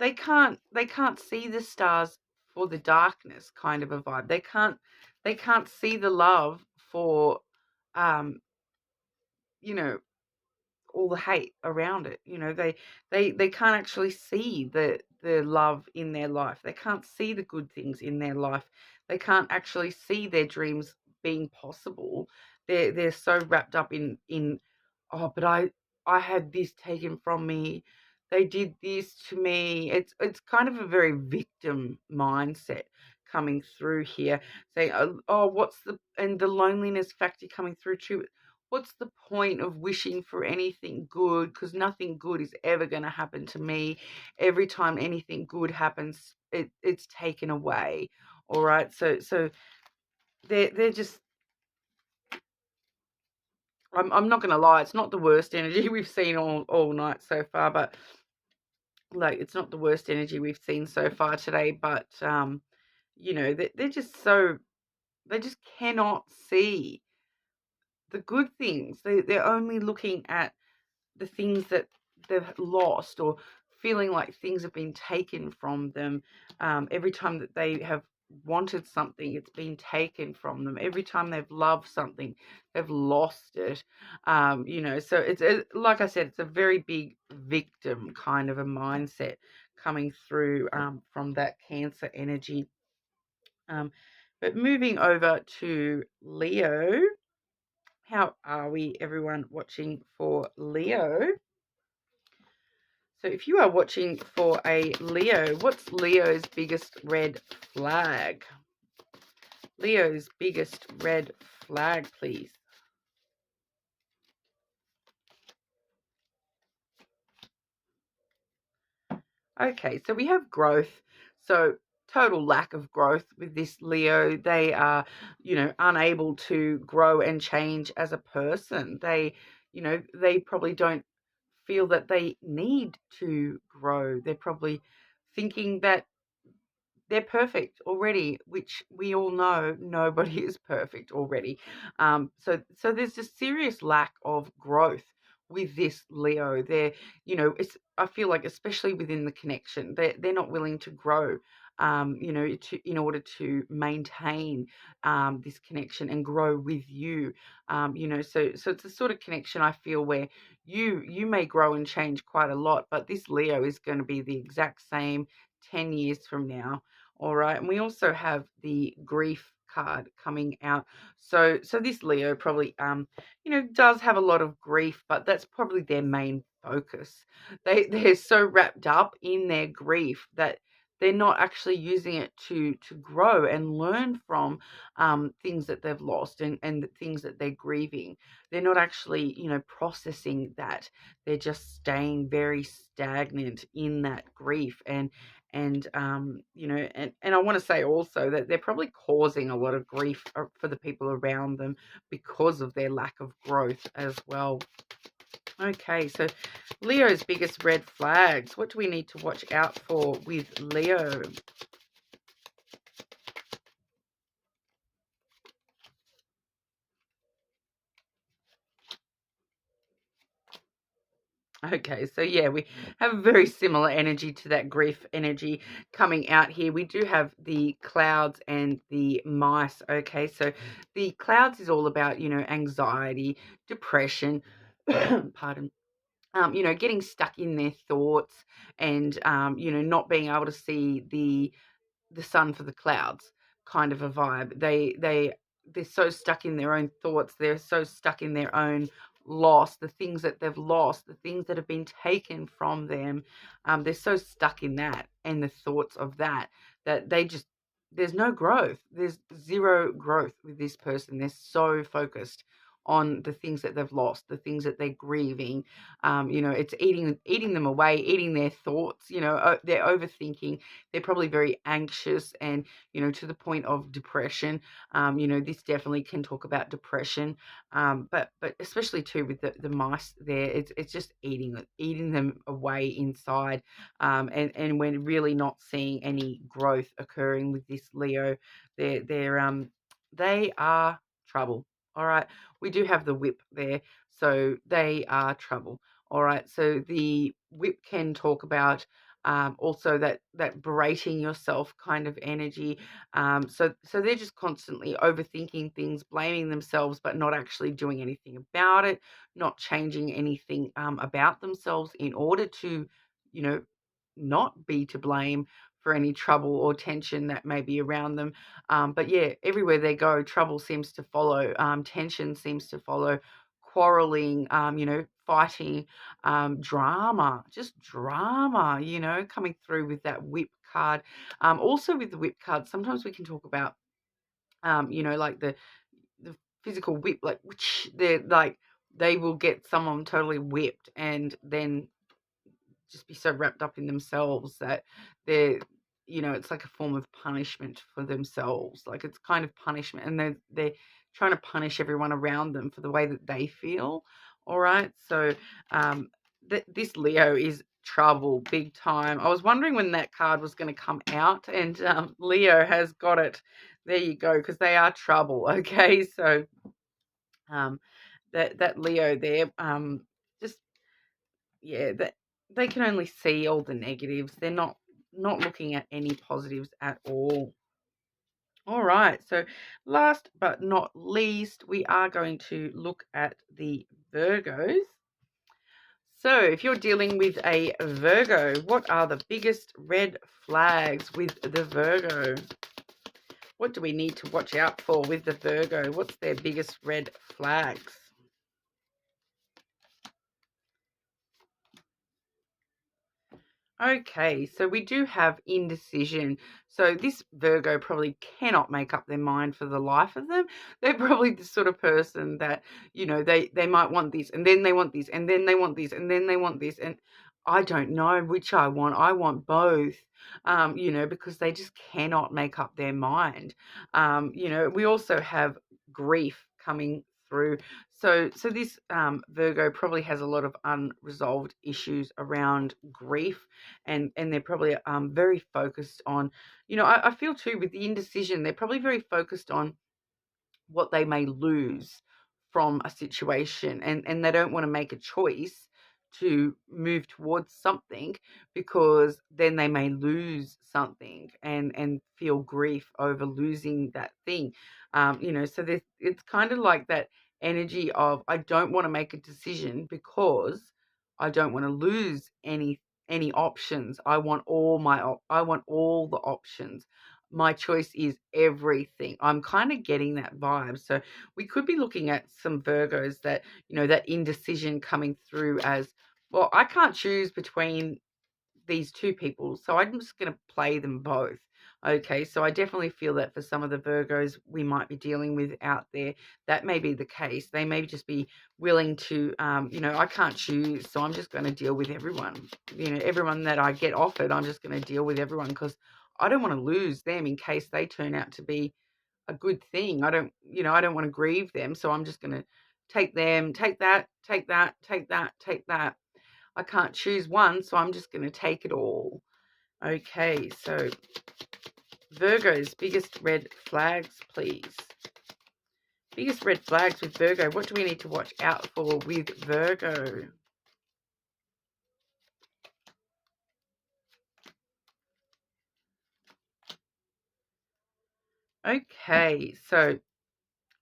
they can't see the stars for the darkness, kind of a vibe. They can't see the love for you know, all the hate around it. You know, they can't actually see the love in their life. They can't see the good things in their life. They can't actually see their dreams being possible. They're so wrapped up in, oh, but I had this taken from me. They did this to me. It's kind of a very victim mindset coming through here, saying, oh, what's the loneliness factor coming through too. What's the point of wishing for anything good? Because nothing good is ever going to happen to me. Every time anything good happens, it's taken away. All right. So they're just. I'm not going to lie. It's not the worst energy we've seen all night so far, but like it's not the worst energy we've seen so far today. But you know, they're just so they just cannot see the good things. They're only looking at the things that they've lost, or feeling like things have been taken from them. Every time that they have wanted something, it's been taken from them. Every time they've loved something, they've lost it. You know, so like I said, it's a very big victim kind of a mindset coming through from that Cancer energy. But moving over to Leo. How are we, everyone, watching for Leo? So if you are watching for a Leo, what's Leo's biggest red flag? Leo's biggest red flag, please. Okay, so we have growth. So total lack of growth with this Leo. They are, you know, unable to grow and change as a person. They, you know, they probably don't feel that they need to grow. They're probably thinking that they're perfect already, which we all know nobody is perfect already. So there's a serious lack of growth with this Leo. They're, you know, I feel like especially within the connection, they're not willing to grow. You know, in order to maintain this connection and grow with you. You know, so it's a sort of connection I feel where you may grow and change quite a lot, but this Leo is going to be the exact same 10 years from now. All right. And we also have the grief card coming out. So this Leo probably you know, does have a lot of grief, but that's probably their main focus. They're so wrapped up in their grief that they're not actually using it to grow and learn from things that they've lost, and the things that they're grieving. They're not actually, you know, processing that. They're just staying very stagnant in that grief. And you know, and I want to say also that they're probably causing a lot of grief for the people around them because of their lack of growth as well. Okay, so Leo's biggest red flags. What do we need to watch out for with Leo? Okay, so yeah, we have a very similar energy to that grief energy coming out here. We do have the clouds and the mice. Okay, so the clouds is all about, you know, anxiety, depression, pardon, you know, getting stuck in their thoughts, and, you know, not being able to see the sun for the clouds kind of a vibe. They're so stuck in their own thoughts. They're so stuck in their own loss, the things that they've lost, the things that have been taken from them. They're so stuck in that and the thoughts of that they just, there's no growth. There's zero growth with this person. They're so focused on the things that they've lost, the things that they're grieving. You know, it's eating them away, eating their thoughts. You know, they're overthinking. They're probably very anxious, and, you know, to the point of depression. You know, this definitely can talk about depression. But especially too with the mice there, it's just eating them away inside. And we're really not seeing any growth occurring with this Leo. They are trouble. All right. We do have the whip there, so they are trouble. All right. So the whip can talk about Also that berating yourself kind of energy. So they're just constantly overthinking things, blaming themselves, but not actually doing anything about it, not changing anything about themselves in order to, not be to blame for any trouble or tension that may be around them. But yeah, everywhere they go, trouble seems to follow, tension seems to follow, quarreling, fighting, just drama, coming through with that whip card. Also with the whip card, sometimes we can talk about, like the physical whip, like which they're like, they will get someone totally whipped and then just be so wrapped up in themselves that they're, it's like a form of punishment for themselves. Like it's kind of punishment, and they're trying to punish everyone around them for the way that they feel. All right, so this Leo is trouble big time. I was wondering when that card was going to come out, and Leo has got it. There you go, because they are trouble. Okay, so that Leo there, just that they can only see all the negatives. They're not looking at any positives at all. All right, so last but not least, we are going to look at the Virgos. So if you're dealing with a Virgo, what are the biggest red flags with the Virgo? What do we need to watch out for with the Virgo? What's their biggest red flags? Okay, so we do have indecision. So this Virgo probably cannot make up their mind for the life of them. They're probably the sort of person that, they might want this, and then they want this, and then they want this, and then they want this. And I don't know which I want. I want both, because they just cannot make up their mind. We also have grief coming through. So this Virgo probably has a lot of unresolved issues around grief, and they're probably very focused on, I feel too with the indecision, they're probably very focused on what they may lose from a situation, and they don't want to make a choice to move towards something, because then they may lose something and feel grief over losing that thing. So it's kind of like that energy of, I don't want to make a decision because I don't want to lose any options. I want all the options. My choice is everything. I'm kind of getting that vibe. So we could be looking at some Virgos that, that indecision coming through as, well, I can't choose between these two people, so I'm just going to play them both. Okay, so I definitely feel that for some of the Virgos we might be dealing with out there, that may be the case. They may just be willing to, I can't choose, so I'm just going to deal with everyone. Everyone that I get offered, I'm just going to deal with everyone, because I don't want to lose them in case they turn out to be a good thing. I don't want to grieve them, so I'm just going to take them, take that, take that, take that, take that. I can't choose one, so I'm just going to take it all. Okay, so Virgo's biggest red flags, please. Biggest red flags with Virgo. What do we need to watch out for with Virgo? Okay, so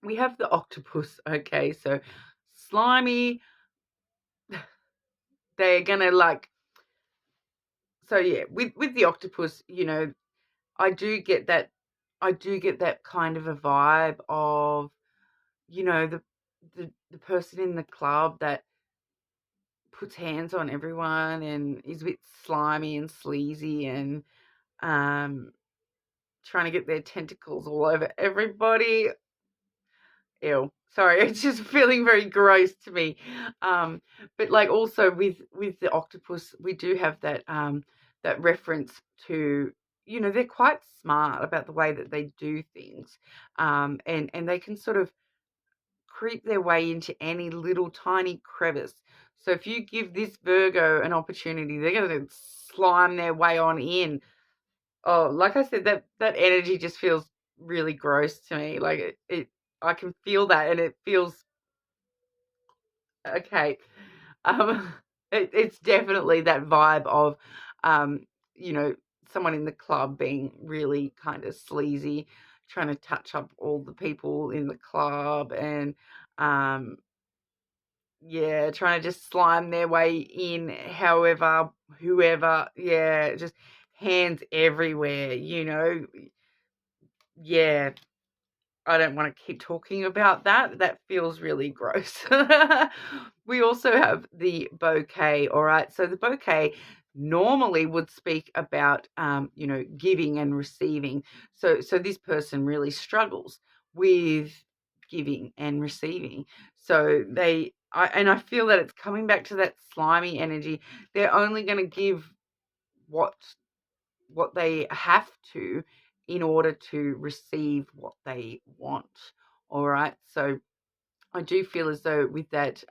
we have the octopus. Okay, so slimy. They're going to so yeah, with the octopus, I do get that kind of a vibe of, the person in the club that puts hands on everyone and is a bit slimy and sleazy and trying to get their tentacles all over everybody. Ew. Sorry, it's just feeling very gross to me. But also with the octopus, we do have that that reference to, they're quite smart about the way that they do things, and they can sort of creep their way into any little tiny crevice. So if you give this Virgo an opportunity, they're going to slime their way on in. Oh, like I said, that energy just feels really gross to me. Like I can feel that, and it feels okay. Um, it's definitely that vibe of, you know, someone in the club being really kind of sleazy, trying to touch up all the people in the club, and yeah, trying to just slime their way in, however, whoever, yeah, just hands everywhere, you know. Yeah, I don't want to keep talking about that. That feels really gross. We also have the bouquet, all right? So the bouquet normally would speak about, you know, giving and receiving. So this person really struggles with giving and receiving. So I feel that it's coming back to that slimy energy. They're only going to give what they have to in order to receive what they want. All right. So I do feel as though with that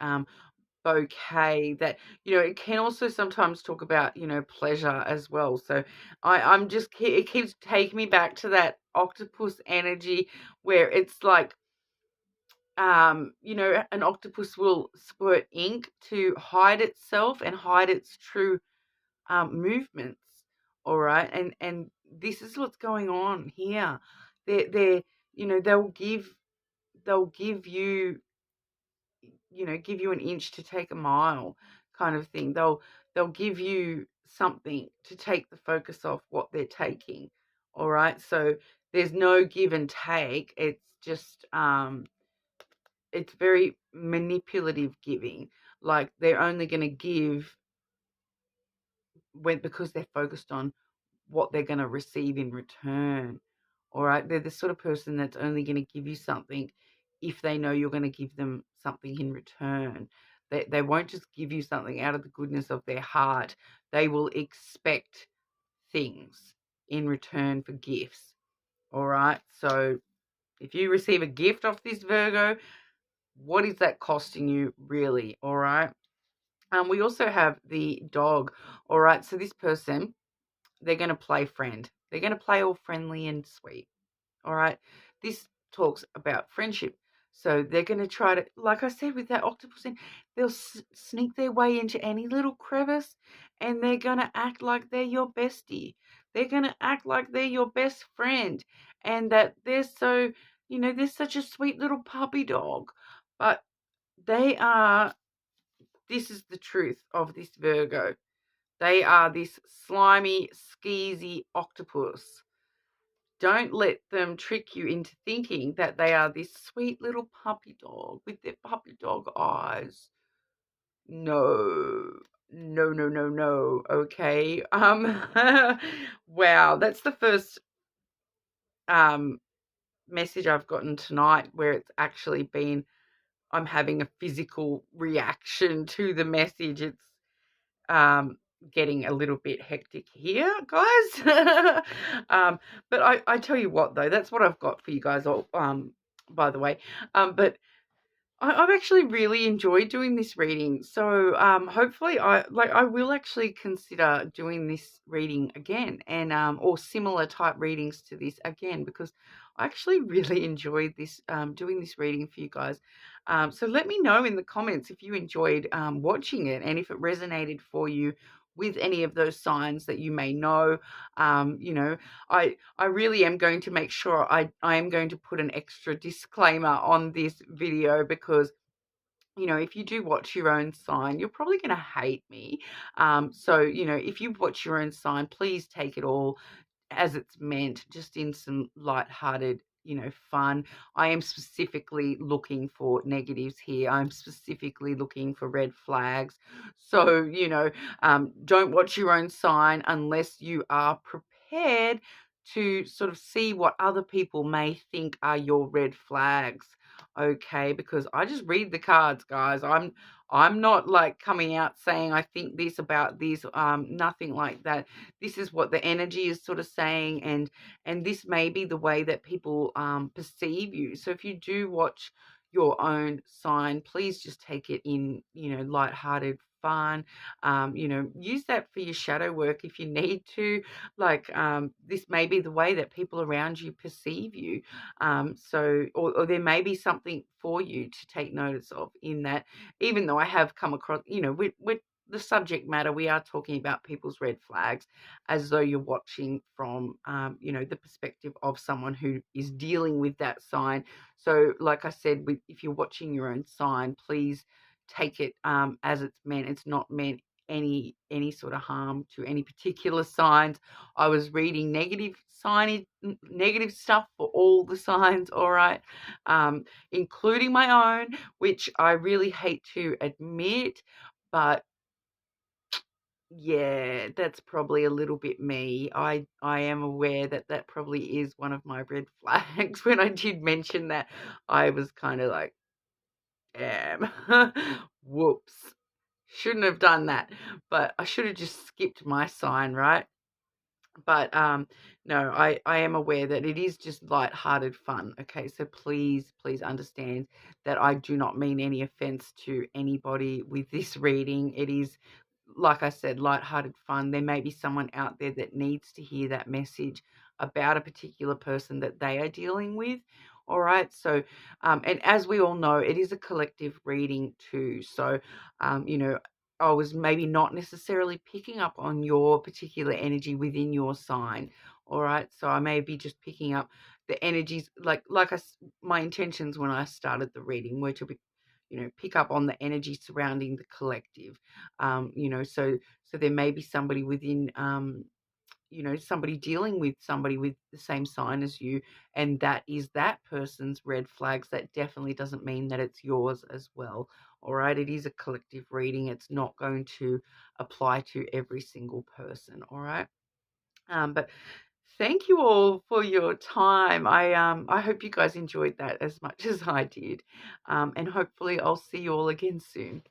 bouquet, that, you know, it can also sometimes talk about, you know, pleasure as well. So I'm just, it keeps taking me back to that octopus energy, where it's like, you know, an octopus will squirt ink to hide itself and hide its true movements. All right. And this is what's going on here. They're, you know, they'll give you, you know, give you an inch to take a mile kind of thing. They'll give you something to take the focus off what they're taking. All right. So there's no give and take. It's just, it's very manipulative giving. Like, they're only going to give because they're focused on what they're going to receive in return. All right. They're the sort of person that's only going to give you something if they know you're going to give them something in return. They won't just give you something out of the goodness of their heart. They will expect things in return for gifts. All right. So if you receive a gift off this Virgo, what is that costing you really? All right. We also have the dog. All right. So this person, they're going to play friend. They're going to play all friendly and sweet. All right. This talks about friendship. So they're going to try to, like I said, with that octopus, they'll sneak their way into any little crevice, and they're going to act like they're your bestie. They're going to act like they're your best friend, and that they're so, you know, they're such a sweet little puppy dog. But they are, this is the truth of this Virgo. They are this slimy, skeezy octopus. Don't let them trick you into thinking that they are this sweet little puppy dog with their puppy dog eyes. No, no, no, no, no. Okay. Wow, that's the first message I've gotten tonight where it's actually been, I'm having a physical reaction to the message. It's getting a little bit hectic here, guys. But I tell you what, though, that's what I've got for you guys all, by the way. But I've actually really enjoyed doing this reading. So hopefully I will actually consider doing this reading again, and or similar type readings to this again, because I actually really enjoyed this doing this reading for you guys. So let me know in the comments if you enjoyed watching it, and if it resonated for you with any of those signs that you may know. You know, I really am going to make sure I am going to put an extra disclaimer on this video, because, you know, if you do watch your own sign, you're probably going to hate me. So, you know, if you watch your own sign, please take it all as it's meant, just in some light-hearted, you know, fun. I am specifically looking for negatives here. I'm specifically looking for red flags. So, you know, don't watch your own sign unless you are prepared to sort of see what other people may think are your red flags. Okay, because I just read the cards, guys. I'm not like coming out saying I think this about this, nothing like that. This is what the energy is sort of saying, and this may be the way that people perceive you. So if you do watch your own sign, please just take it in, you know, lighthearted fun. You know, use that for your shadow work if you need to. Like, this may be the way that people around you perceive you. So, or there may be something for you to take notice of in that, even though I have come across, you know, we're the subject matter, we are talking about people's red flags as though you're watching from, you know, the perspective of someone who is dealing with that sign. So like I said, if you're watching your own sign, please take it as it's meant. It's not meant any sort of harm to any particular signs. I was reading negative stuff for all the signs, all right, including my own, which I really hate to admit, but yeah, that's probably a little bit me. I am aware that that probably is one of my red flags. When I did mention that, I was kind of like, damn, whoops. Shouldn't have done that, but I should have just skipped my sign, right? But no, I am aware that it is just light-hearted fun. Okay, so please understand that I do not mean any offense to anybody with this reading. It is, like I said, light-hearted fun. There may be someone out there that needs to hear that message about a particular person that they are dealing with. All right, so and as we all know, it is a collective reading too. So you know, I was maybe not necessarily picking up on your particular energy within your sign. All right, so I may be just picking up the energies, my intentions when I started the reading were to be, you know, pick up on the energy surrounding the collective. You know, so there may be somebody within, you know, somebody dealing with somebody with the same sign as you, and that is that person's red flags. That definitely doesn't mean that it's yours as well. All right, it is a collective reading. It's not going to apply to every single person. All right, but thank you all for your time. I hope you guys enjoyed that as much as I did, and hopefully I'll see you all again soon.